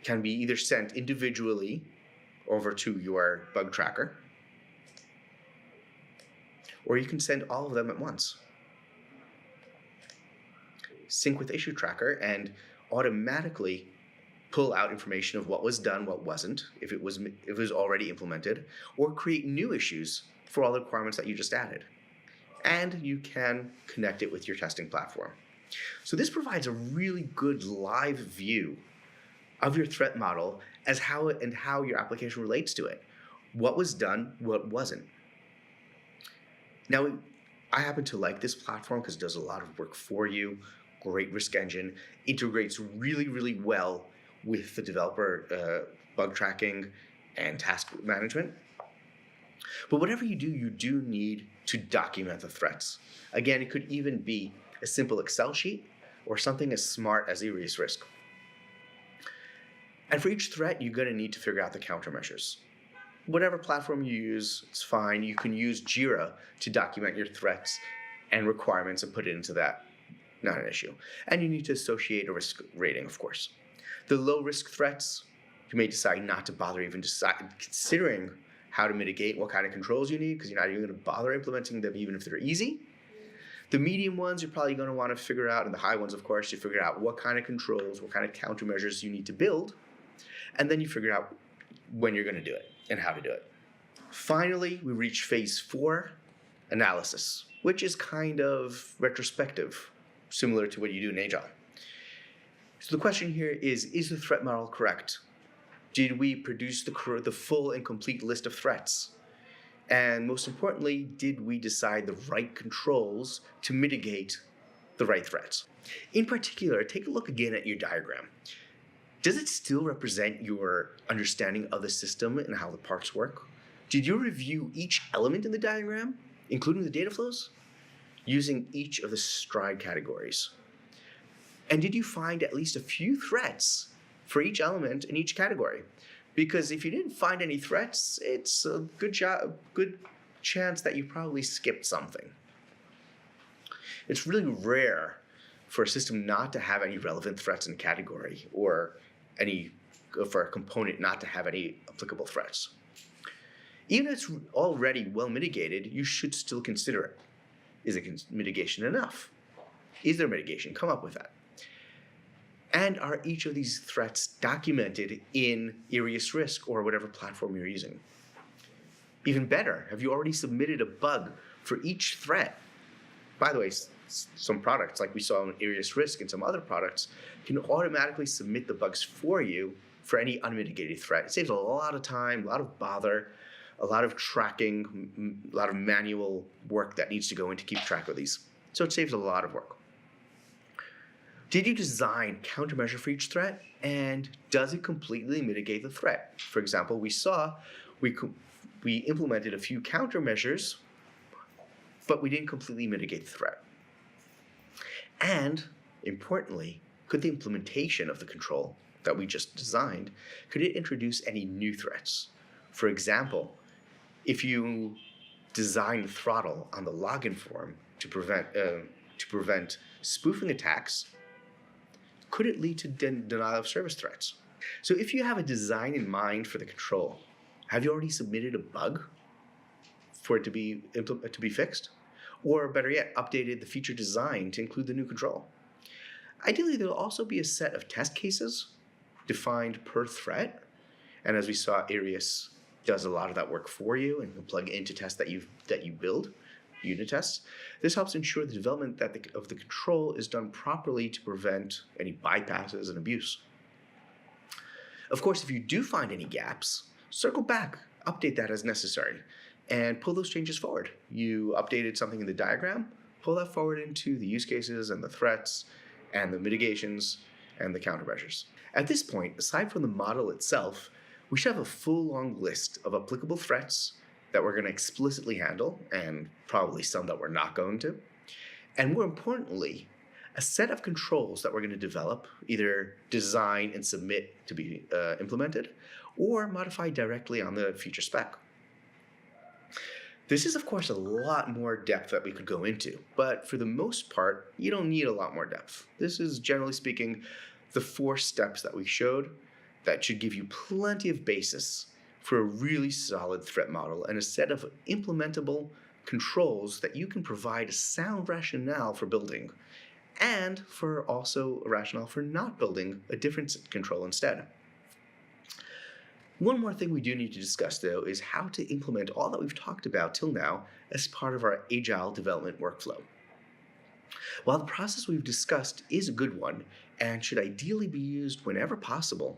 can be either sent individually over to your bug tracker, or you can send all of them at once. Sync with issue tracker and automatically pull out information of what was done, what wasn't, if it was already implemented, or create new issues for all the requirements that you just added. And you can connect it with your testing platform. So this provides a really good live view of your threat model as how your application relates to it. What was done, what wasn't. Now, I happen to like this platform because it does a lot of work for you. Great risk engine, integrates really, really well with the developer bug tracking and task management. But whatever you do need to document the threats. Again, it could even be a simple Excel sheet or something as smart as erase risk. And for each threat, you're going to need to figure out the countermeasures. Whatever platform you use, it's fine. You can use Jira to document your threats and requirements and put it into that. Not an issue. And you need to associate a risk rating, of course. The low-risk threats, you may decide not to bother even considering how to mitigate, what kind of controls you need, because you're not even going to bother implementing them even if they're easy. The medium ones, you're probably going to want to figure out, and the high ones, of course, you figure out what kind of controls, what kind of countermeasures you need to build, and then you figure out when you're going to do it and how to do it. Finally, we reach phase 4, analysis, which is kind of retrospective, similar to what you do in Agile. So the question here is the threat model correct? Did we produce the full and complete list of threats? And most importantly, did we decide the right controls to mitigate the right threats? In particular, take a look again at your diagram. Does it still represent your understanding of the system and how the parts work? Did you review each element in the diagram, including the data flows? using each of the stride categories? And did you find at least a few threats for each element in each category? Because if you didn't find any threats, it's a good chance that you probably skipped something. It's really rare for a system not to have any relevant threats in a category, or for a component not to have any applicable threats. Even if it's already well mitigated, you should still consider it. Is it mitigation enough? Is there mitigation? Come up with that. And are each of these threats documented in Arius Risk or whatever platform you're using? Even better, have you already submitted a bug for each threat? By the way, some products, like we saw in Arius Risk and some other products, can automatically submit the bugs for you for any unmitigated threat. It saves a lot of time, a lot of bother, a lot of tracking, a lot of manual work that needs to go in to keep track of these. So it saves a lot of work. Did you design countermeasure for each threat, and does it completely mitigate the threat? For example, we saw we implemented a few countermeasures, but we didn't completely mitigate the threat. And importantly, could the implementation of the control that we just designed, could it introduce any new threats? For example, if you design the throttle on the login form to prevent spoofing attacks, could it lead to denial of service threats? So if you have a design in mind for the control, have you already submitted a bug for it to be fixed? Or better yet, updated the feature design to include the new control? Ideally, there will also be a set of test cases defined per threat. And as we saw, Arius does a lot of that work for you and can plug into tests that you build, unit tests. This helps ensure the development of the control is done properly to prevent any bypasses and abuse. Of course, if you do find any gaps, circle back, update that as necessary, and pull those changes forward. You updated something in the diagram, pull that forward into the use cases and the threats and the mitigations and the countermeasures. At this point, aside from the model itself, we should have a full long list of applicable threats that we're going to explicitly handle, and probably some that we're not going to. And more importantly, a set of controls that we're going to develop, either design and submit to be implemented, or modify directly on the feature spec. This is, of course, a lot more depth that we could go into, but for the most part, you don't need a lot more depth. This is, generally speaking, the 4 steps that we showed that should give you plenty of basis for a really solid threat model and a set of implementable controls that you can provide a sound rationale for building, and for also a rationale for not building a different control instead. One more thing we do need to discuss, though, is how to implement all that we've talked about till now as part of our agile development workflow. While the process we've discussed is a good one and should ideally be used whenever possible,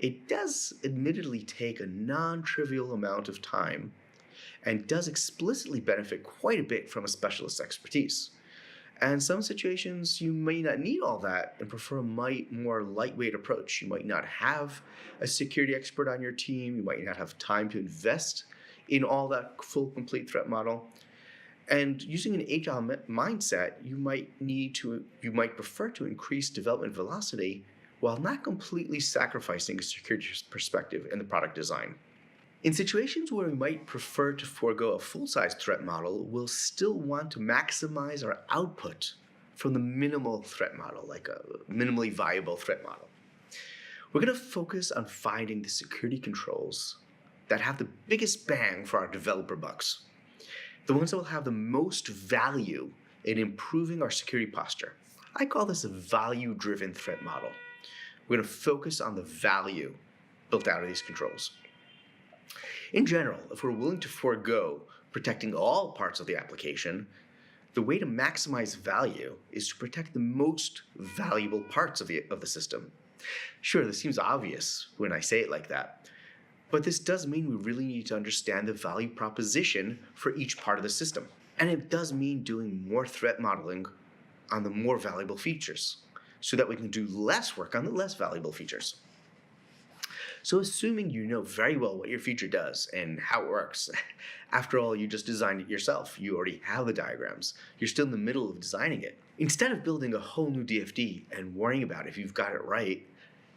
it does admittedly take a non-trivial amount of time and does explicitly benefit quite a bit from a specialist's expertise. And in some situations, you may not need all that and prefer a more lightweight approach. You might not have a security expert on your team. You might not have time to invest in all that full, complete threat model. And using an agile mindset, you might prefer to increase development velocity while not completely sacrificing a security perspective in the product design. In situations where we might prefer to forego a full-size threat model, we'll still want to maximize our output from the minimal threat model, like a minimally viable threat model. We're going to focus on finding the security controls that have the biggest bang for our developer bucks, the ones that will have the most value in improving our security posture. I call this a value-driven threat model. We're going to focus on the value built out of these controls. In general, if we're willing to forego protecting all parts of the application, the way to maximize value is to protect the most valuable parts of the system. Sure, this seems obvious when I say it like that, but this does mean we really need to understand the value proposition for each part of the system. And it does mean doing more threat modeling on the more valuable features, so that we can do less work on the less valuable features. So assuming you know very well what your feature does and how it works, after all, you just designed it yourself. You already have the diagrams. You're still in the middle of designing it. Instead of building a whole new DFD and worrying about if you've got it right,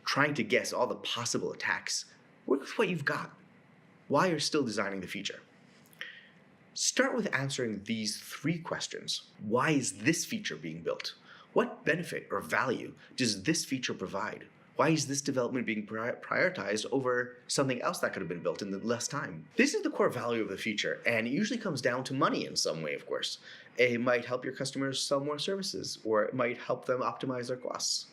trying to guess all the possible attacks, work with what you've got while you're still designing the feature. Start with answering these 3 questions. Why is this feature being built? What benefit or value does this feature provide? Why is this development being prioritized over something else that could have been built in less time? This is the core value of the feature, and it usually comes down to money in some way, of course. It might help your customers sell more services, or it might help them optimize their costs.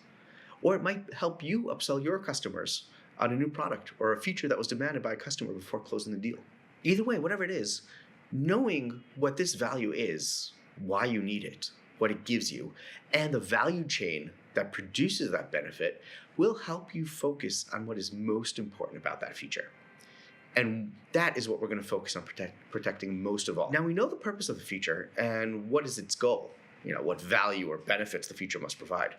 Or it might help you upsell your customers on a new product or a feature that was demanded by a customer before closing the deal. Either way, whatever it is, knowing what this value is, why you need it, what it gives you, and the value chain that produces that benefit will help you focus on what is most important about that feature. And that is what we're going to focus on protecting most of all. Now, we know the purpose of the feature and what is its goal, what value or benefits the feature must provide.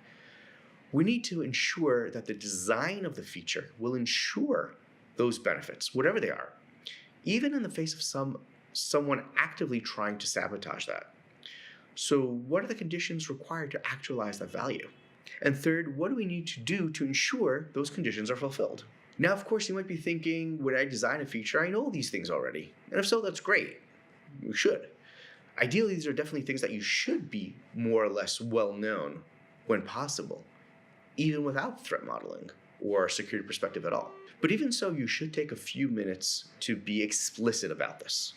We need to ensure that the design of the feature will ensure those benefits, whatever they are, even in the face of someone actively trying to sabotage that. So what are the conditions required to actualize that value? And third, what do we need to do to ensure those conditions are fulfilled? Now, of course, you might be thinking, when I design a feature, I know these things already. And if so, that's great. You should. Ideally, these are definitely things that you should be more or less well known when possible, even without threat modeling or security perspective at all. But even so, you should take a few minutes to be explicit about this,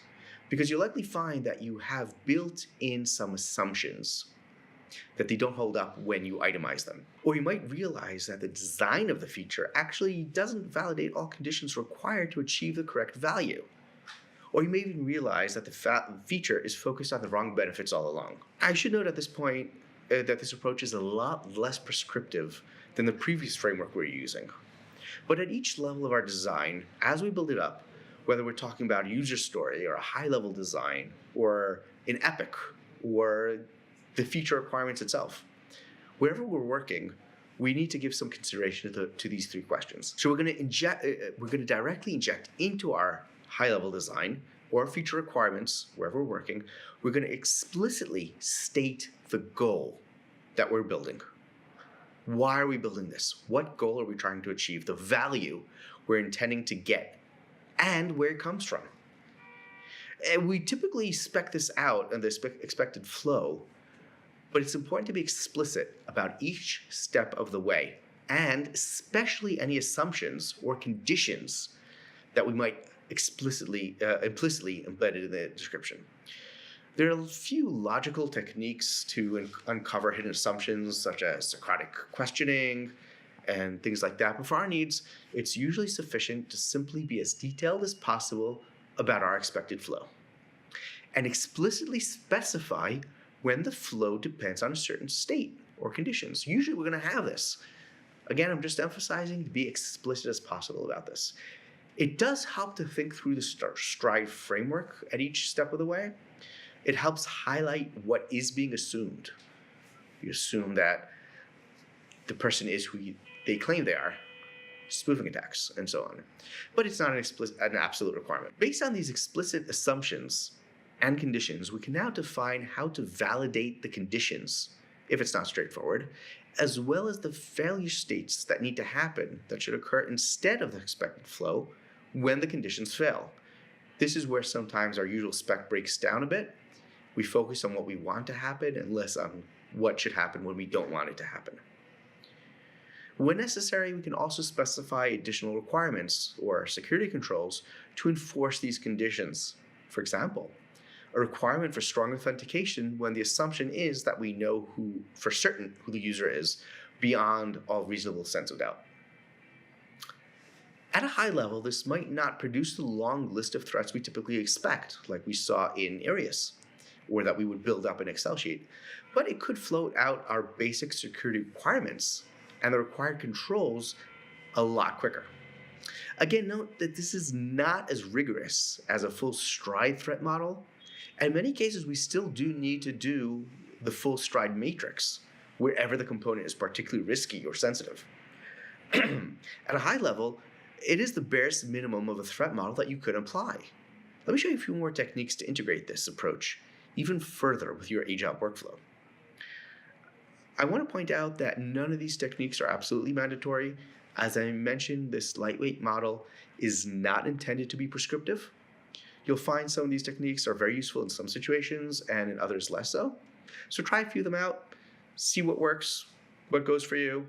because you'll likely find that you have built in some assumptions that they don't hold up when you itemize them. Or you might realize that the design of the feature actually doesn't validate all conditions required to achieve the correct value. Or you may even realize that the feature is focused on the wrong benefits all along. I should note at this point that this approach is a lot less prescriptive than the previous framework we're using. But at each level of our design, as we build it up, whether we're talking about a user story or a high-level design or an epic or the feature requirements itself, wherever we're working, we need to give some consideration to these 3 questions. So we're going to directly inject into our high-level design or feature requirements, wherever we're working, we're going to explicitly state the goal that we're building. Why are we building this? What goal are we trying to achieve? The value we're intending to get and where it comes from. And we typically spec this out in the expected flow, but it's important to be explicit about each step of the way, and especially any assumptions or conditions that we might implicitly embedded in the description. There are a few logical techniques to uncover hidden assumptions, such as Socratic questioning and things like that. But for our needs, it's usually sufficient to simply be as detailed as possible about our expected flow and explicitly specify when the flow depends on a certain state or conditions. Usually we're going to have this. Again, I'm just emphasizing to be explicit as possible about this. It does help to think through the STRIDE framework at each step of the way. It helps highlight what is being assumed. You assume that the person is who they claim they are, spoofing attacks, and so on. But it's not an absolute requirement. Based on these explicit assumptions and conditions, we can now define how to validate the conditions, if it's not straightforward, as well as the failure states that need to happen that should occur instead of the expected flow when the conditions fail. This is where sometimes our usual spec breaks down a bit. We focus on what we want to happen and less on what should happen when we don't want it to happen. When necessary, we can also specify additional requirements or security controls to enforce these conditions. For example, a requirement for strong authentication when the assumption is that we know for certain who the user is beyond all reasonable sense of doubt. At a high level, this might not produce the long list of threats we typically expect, like we saw in Arius, or that we would build up in Excel sheet, but it could float out our basic security requirements and the required controls a lot quicker. Again, note that this is not as rigorous as a full STRIDE threat model. In many cases, we still do need to do the full STRIDE matrix wherever the component is particularly risky or sensitive. At a high level, It is the barest minimum of a threat model that you could apply. Let me show you a few more techniques to integrate this approach even further with your agile workflow. I want to point out that none of these techniques are absolutely mandatory. As I mentioned, this lightweight model is not intended to be prescriptive. You'll find some of these techniques are very useful in some situations and in others less so. So try a few of them out, see what works, what goes for you.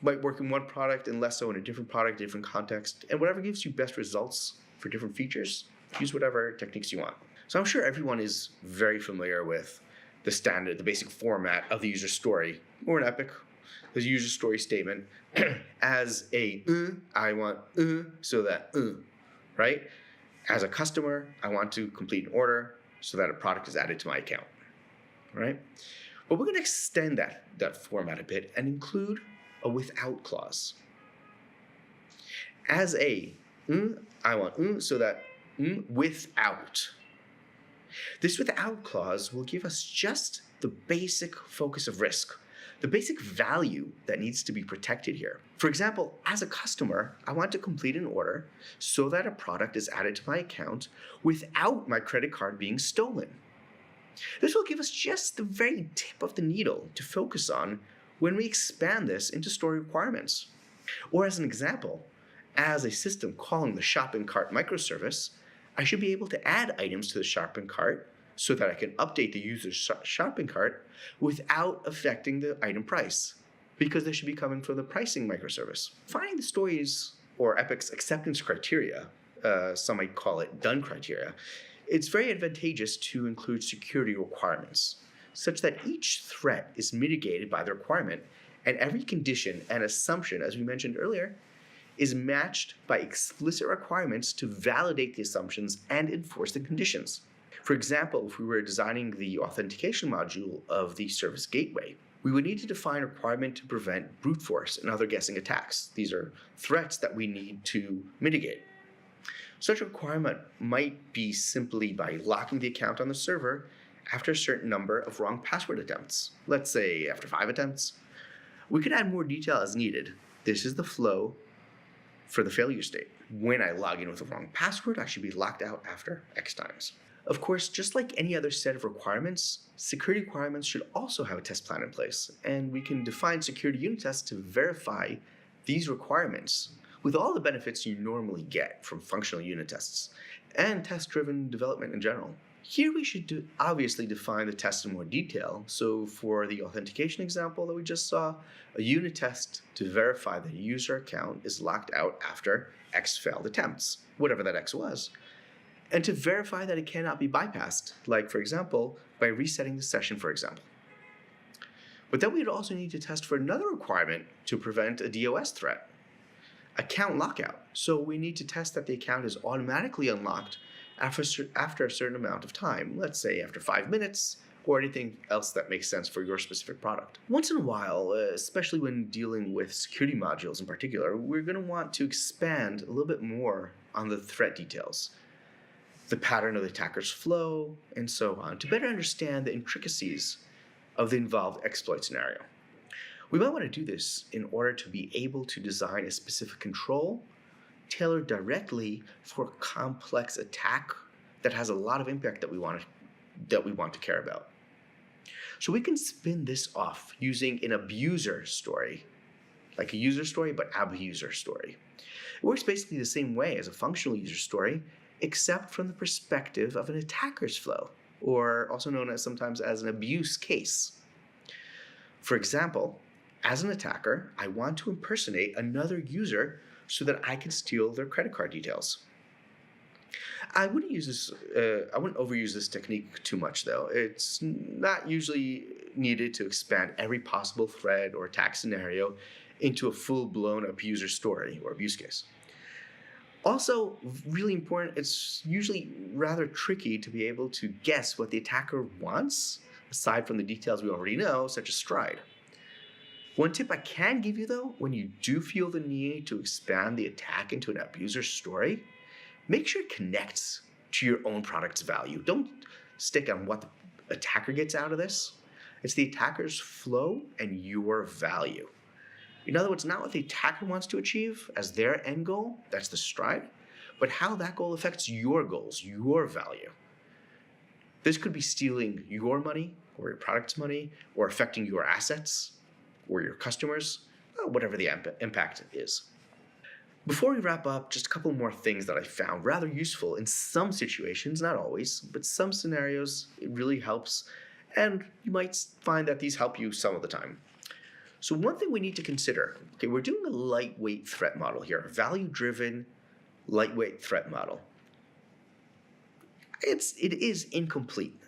Might work in one product and less so in a different product, different context, and whatever gives you best results for different features, use whatever techniques you want. So I'm sure everyone is very familiar with the standard, the basic format of the user story, or an epic. There's a user story statement as a I want so that right? As a customer, I want to complete an order so that a product is added to my account, right? But we're going to extend that format a bit and include a without clause. As a I want so that without. This without clause will give us just the basic focus of risk, the basic value that needs to be protected here. For example, as a customer, I want to complete an order so that a product is added to my account without my credit card being stolen. This will give us just the very tip of the needle to focus on when we expand this into story requirements. Or as an example, as a system calling the shopping cart microservice, I should be able to add items to the shopping cart so that I can update the user's shopping cart without affecting the item price, because they should be coming from the pricing microservice. Finding the stories or Epic's acceptance criteria, some might call it done criteria, it's very advantageous to include security requirements, such that each threat is mitigated by the requirement, and every condition and assumption, as we mentioned earlier, is matched by explicit requirements to validate the assumptions and enforce the conditions. For example, if we were designing the authentication module of the service gateway, we would need to define a requirement to prevent brute force and other guessing attacks. These are threats that we need to mitigate. Such a requirement might be simply by locking the account on the server after a certain number of wrong password attempts. Let's say after 5 attempts. We could add more detail as needed. This is the flow for the failure state. When I log in with the wrong password, I should be locked out after X times. Of course, just like any other set of requirements, security requirements should also have a test plan in place, and we can define security unit tests to verify these requirements with all the benefits you normally get from functional unit tests and test-driven development in general. Here we should obviously define the test in more detail. So for the authentication example that we just saw, a unit test to verify that a user account is locked out after X failed attempts, whatever that X was, and to verify that it cannot be bypassed, like for example, by resetting the session, for example. But then we'd also need to test for another requirement to prevent a DOS threat, account lockout. So we need to test that the account is automatically unlocked after a certain amount of time, let's say after 5 minutes, or anything else that makes sense for your specific product. Once in a while, especially when dealing with security modules in particular, we're going to want to expand a little bit more on the threat details, the pattern of the attacker's flow, and so on, to better understand the intricacies of the involved exploit scenario. We might want to do this in order to be able to design a specific control tailored directly for a complex attack that has a lot of impact that we want to care about. So we can spin this off using an abuser story, like a user story, but abuser story. It works basically the same way as a functional user story, except from the perspective of an attacker's flow, or also known as sometimes as an abuse case. For example, as an attacker, I want to impersonate another user so that I can steal their credit card details. I wouldn't overuse this technique too much though. It's not usually needed to expand every possible threat or attack scenario into a full-blown abuser story or abuse case. Also, really important, it's usually rather tricky to be able to guess what the attacker wants, aside from the details we already know, such as stride. One tip I can give you though, when you do feel the need to expand the attack into an abuser story, make sure it connects to your own product's value. Don't stick on what the attacker gets out of this. It's the attacker's flow and your value. In other words, not what the attacker wants to achieve as their end goal, that's the stride, but how that goal affects your goals, your value. This could be stealing your money or your product's money or affecting your assets or your customers, whatever the impact is. Before we wrap up, just a couple more things that I found rather useful in some situations, not always, but some scenarios it really helps, and you might find that these help you some of the time. So one thing we need to consider, okay, we're doing a lightweight threat model here, a value-driven lightweight threat model. It is incomplete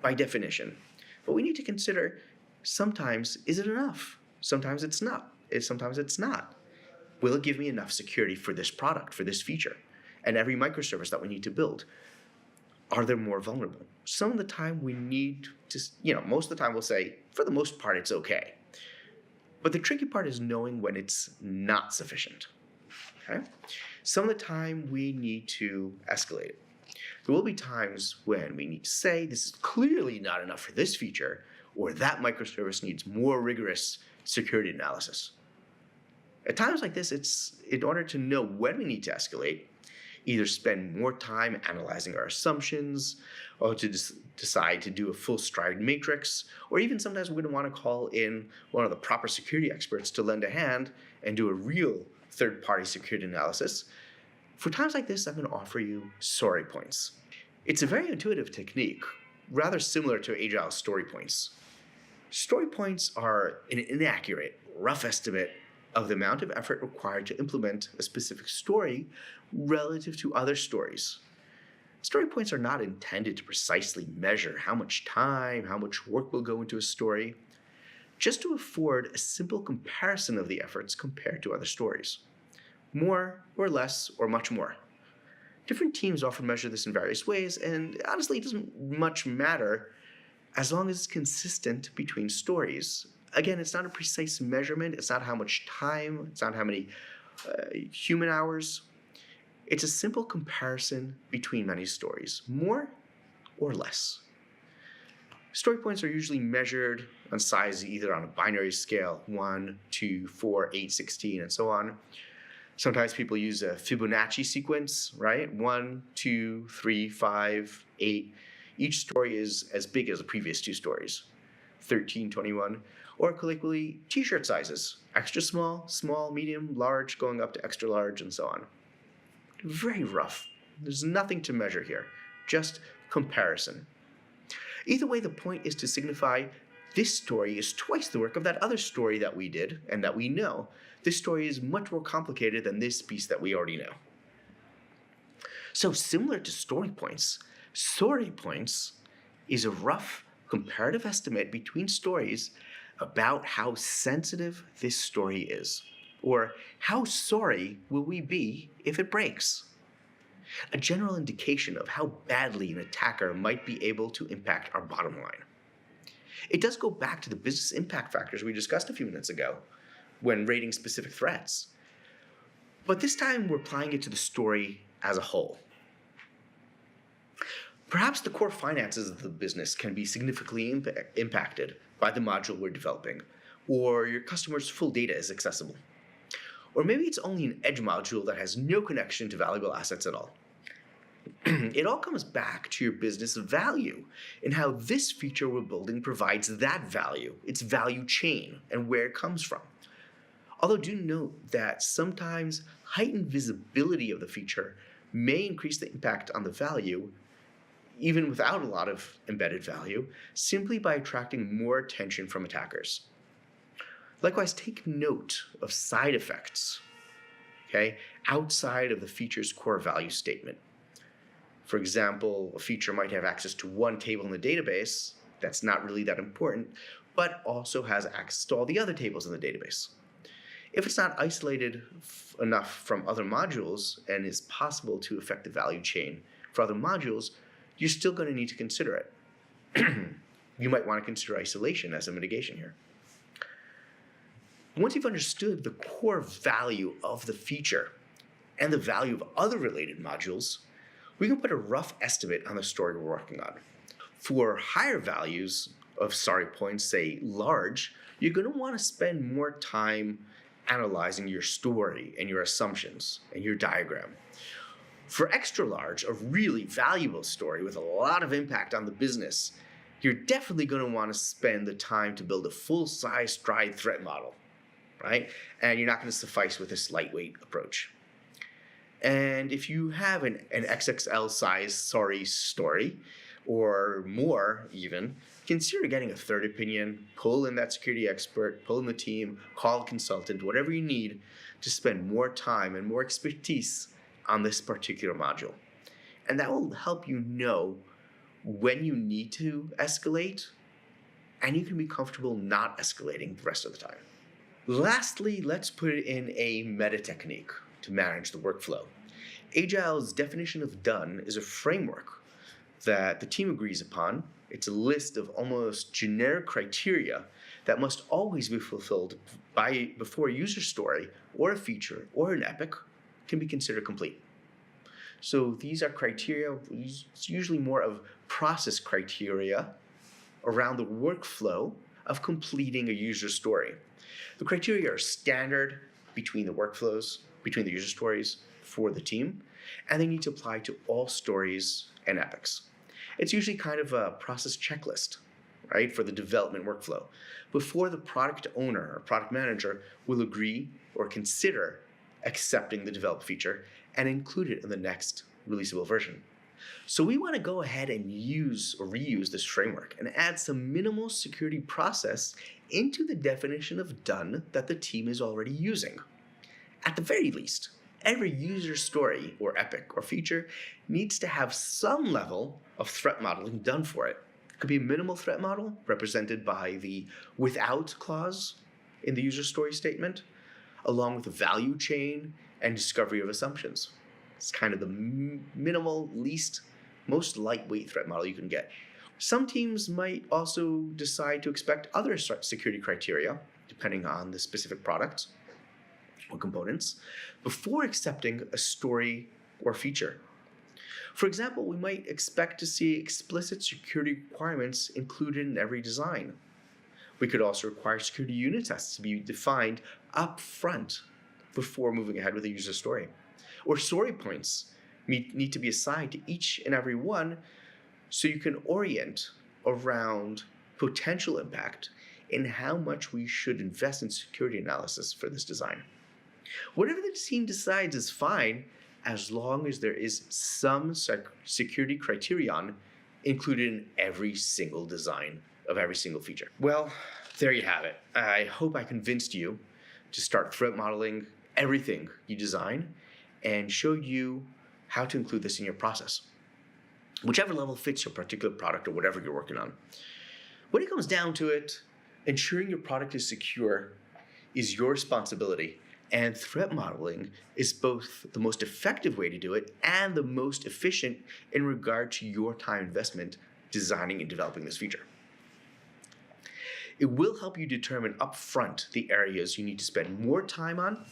by definition, but we need to consider sometimes is it enough? Sometimes it's not. Sometimes it's not. Will it give me enough security for this product, for this feature? And every microservice that we need to build, are they more vulnerable? Some of the time we need to, most of the time we'll say, for the most part, it's okay. But the tricky part is knowing when it's not sufficient. Okay? Some of the time we need to escalate it. There will be times when we need to say, this is clearly not enough for this feature, or that microservice needs more rigorous security analysis. At times like this, it's in order to know when we need to escalate, either spend more time analyzing our assumptions, or to decide to do a full stride matrix, or even sometimes we're going to want to call in one of the proper security experts to lend a hand and do a real third-party security analysis. For times like this, I'm going to offer you story points. It's a very intuitive technique, rather similar to agile story points. Story points are an inaccurate, rough estimate of the amount of effort required to implement a specific story relative to other stories. Story points are not intended to precisely measure how much time, how much work will go into a story, just to afford a simple comparison of the efforts compared to other stories. More or less or much more. Different teams often measure this in various ways, and honestly, it doesn't much matter as long as it's consistent between stories. Again, it's not a precise measurement. It's not how much time. It's not how many human hours. It's a simple comparison between many stories, more or less. Story points are usually measured on size either on a binary scale, 1, 2, 4, 8, 16, and so on. Sometimes people use a Fibonacci sequence, right? 1, 2, 3, 5, 8. Each story is as big as the previous two stories, 13, 21. Or colloquially, t-shirt sizes, extra small, small, medium, large, going up to extra large, and so on. Very rough. There's nothing to measure here, just comparison. Either way, the point is to signify this story is twice the work of that other story that we did and that we know. This story is much more complicated than this piece that we already know. So similar to story points is a rough comparative estimate between stories about how sensitive this story is, or how sorry will we be if it breaks. A general indication of how badly an attacker might be able to impact our bottom line. It does go back to the business impact factors we discussed a few minutes ago when rating specific threats. But this time we're applying it to the story as a whole. Perhaps the core finances of the business can be significantly impacted by the module we're developing, or your customer's full data is accessible. Or maybe it's only an edge module that has no connection to valuable assets at all. It all comes back to your business value and how this feature we're building provides that value, its value chain, and where it comes from. Although do note that sometimes heightened visibility of the feature may increase the impact on the value, even without a lot of embedded value, simply by attracting more attention from attackers. Likewise, take note of side effects, okay, outside of the feature's core value statement. For example, a feature might have access to one table in the database, that's not really that important, but also has access to all the other tables in the database. If it's not isolated enough from other modules and is possible to affect the value chain for other modules, you're still going to need to consider it. You might want to consider isolation as a mitigation here. Once you've understood the core value of the feature and the value of other related modules, we can put a rough estimate on the story we're working on. For higher values of story points, say large, you're going to want to spend more time analyzing your story and your assumptions and your diagram. For extra large, a really valuable story with a lot of impact on the business, you're definitely going to want to spend the time to build a full-size stride threat model, right? And you're not going to suffice with this lightweight approach. And if you have an XXL size story, or more even, consider getting a third opinion, pull in that security expert, pull in the team, call a consultant, whatever you need to spend more time and more expertise on this particular module. And that will help you know when you need to escalate, and you can be comfortable not escalating the rest of the time. Lastly, let's put in a meta technique to manage the workflow. Agile's definition of done is a framework that the team agrees upon. It's a list of almost generic criteria that must always be fulfilled before a user story or a feature or an epic can be considered complete. So these are criteria, it's usually more of process criteria around the workflow of completing a user story. The criteria are standard between the workflows, between the user stories for the team, and they need to apply to all stories and epics. It's usually kind of a process checklist, right, for the development workflow before the product owner or product manager will agree or consider accepting the developed feature and include it in the next releasable version. So we want to go ahead and use or reuse this framework and add some minimal security process into the definition of done that the team is already using. At the very least, every user story or epic or feature needs to have some level of threat modeling done for it. It could be a minimal threat model represented by the without clause in the user story statement, along with a value chain and discovery of assumptions. It's kind of the minimal, most lightweight threat model you can get. Some teams might also decide to expect other security criteria, depending on the specific product or components, before accepting a story or feature. For example, we might expect to see explicit security requirements included in every design. We could also require security unit tests to be defined up front before moving ahead with a user story. Or story points need to be assigned to each and every one so you can orient around potential impact and how much we should invest in security analysis for this design. Whatever the team decides is fine as long as there is some security criterion included in every single design of every single feature. Well, there you have it. I hope I convinced you to start threat modeling everything you design and show you how to include this in your process, whichever level fits your particular product or whatever you're working on. When it comes down to it, ensuring your product is secure is your responsibility, and threat modeling is both the most effective way to do it and the most efficient in regard to your time investment designing and developing this feature. It will help you determine upfront the areas you need to spend more time on.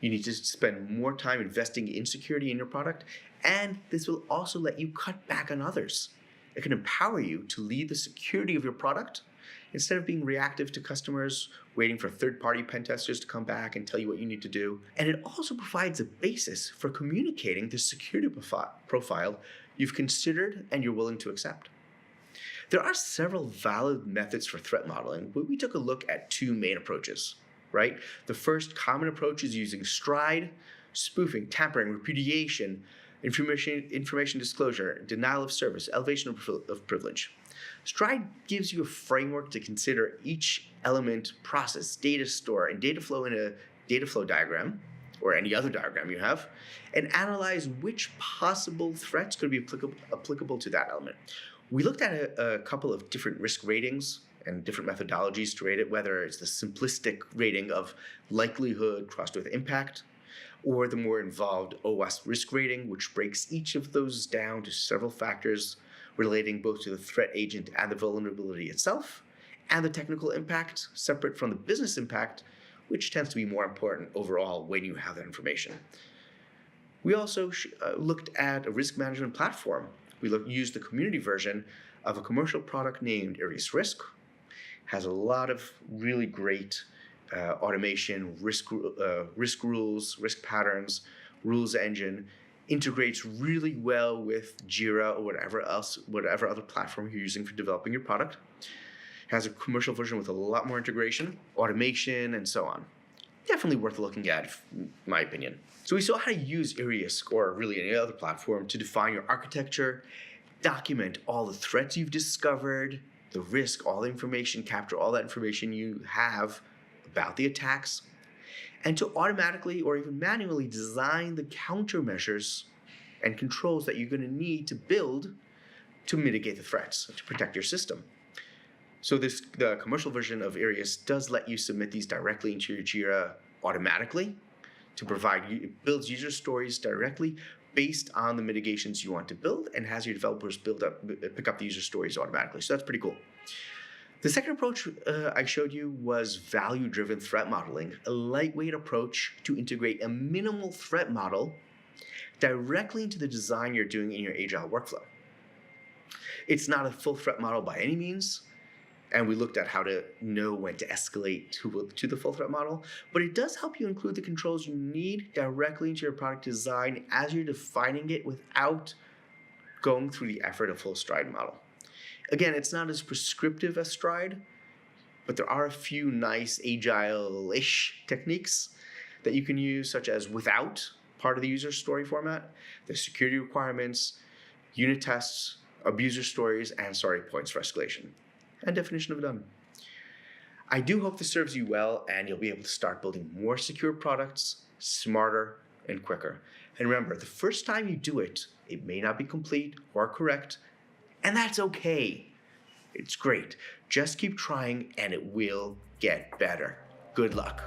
You need to spend more time investing in security in your product, and this will also let you cut back on others. It can empower you to lead the security of your product instead of being reactive to customers, waiting for third-party pen testers to come back and tell you what you need to do. And it also provides a basis for communicating the security profile you've considered and you're willing to accept. There are several valid methods for threat modeling, but we took a look at two main approaches, right? The first common approach is using STRIDE, spoofing, tampering, repudiation, information disclosure, denial of service, elevation of privilege. STRIDE gives you a framework to consider each element, process, data store, and data flow in a data flow diagram, or any other diagram you have, and analyze which possible threats could be applicable to that element. We looked at a couple of different risk ratings and different methodologies to rate it, whether it's the simplistic rating of likelihood crossed with impact, or the more involved OWASP risk rating, which breaks each of those down to several factors relating both to the threat agent and the vulnerability itself, and the technical impact separate from the business impact, which tends to be more important overall when you have that information. We also looked at a risk management platform. We used the community version of a commercial product named Aries Risk. Has a lot of really great automation, risk rules, risk patterns, rules engine, integrates really well with Jira or whatever other platform you're using for developing your product. Has a commercial version with a lot more integration, automation, and so on. Definitely worth looking at, in my opinion. So we saw how to use Arius, or really any other platform, to define your architecture, document all the threats you've discovered, the risk, all the information, capture all that information you have about the attacks, and to automatically or even manually design the countermeasures and controls that you're going to need to build to mitigate the threats, to protect your system. So the commercial version of Arius does let you submit these directly into your Jira automatically to provide, builds user stories directly based on the mitigations you want to build, and has your developers pick up the user stories automatically. So that's pretty cool. The second approach I showed you was value-driven threat modeling, a lightweight approach to integrate a minimal threat model directly into the design you're doing in your agile workflow. It's not a full threat model by any means, and we looked at how to know when to escalate to the full threat model, but it does help you include the controls you need directly into your product design as you're defining it without going through the effort of full stride model. Again, it's not as prescriptive as stride, but there are a few nice agile-ish techniques that you can use, such as without part of the user story format, the security requirements, unit tests, abuser stories, and story points for escalation. And definition of done. I do hope this serves you well, and you'll be able to start building more secure products, smarter and quicker. And remember, the first time you do it, it may not be complete or correct, and that's okay. It's great. Just keep trying and it will get better. Good luck.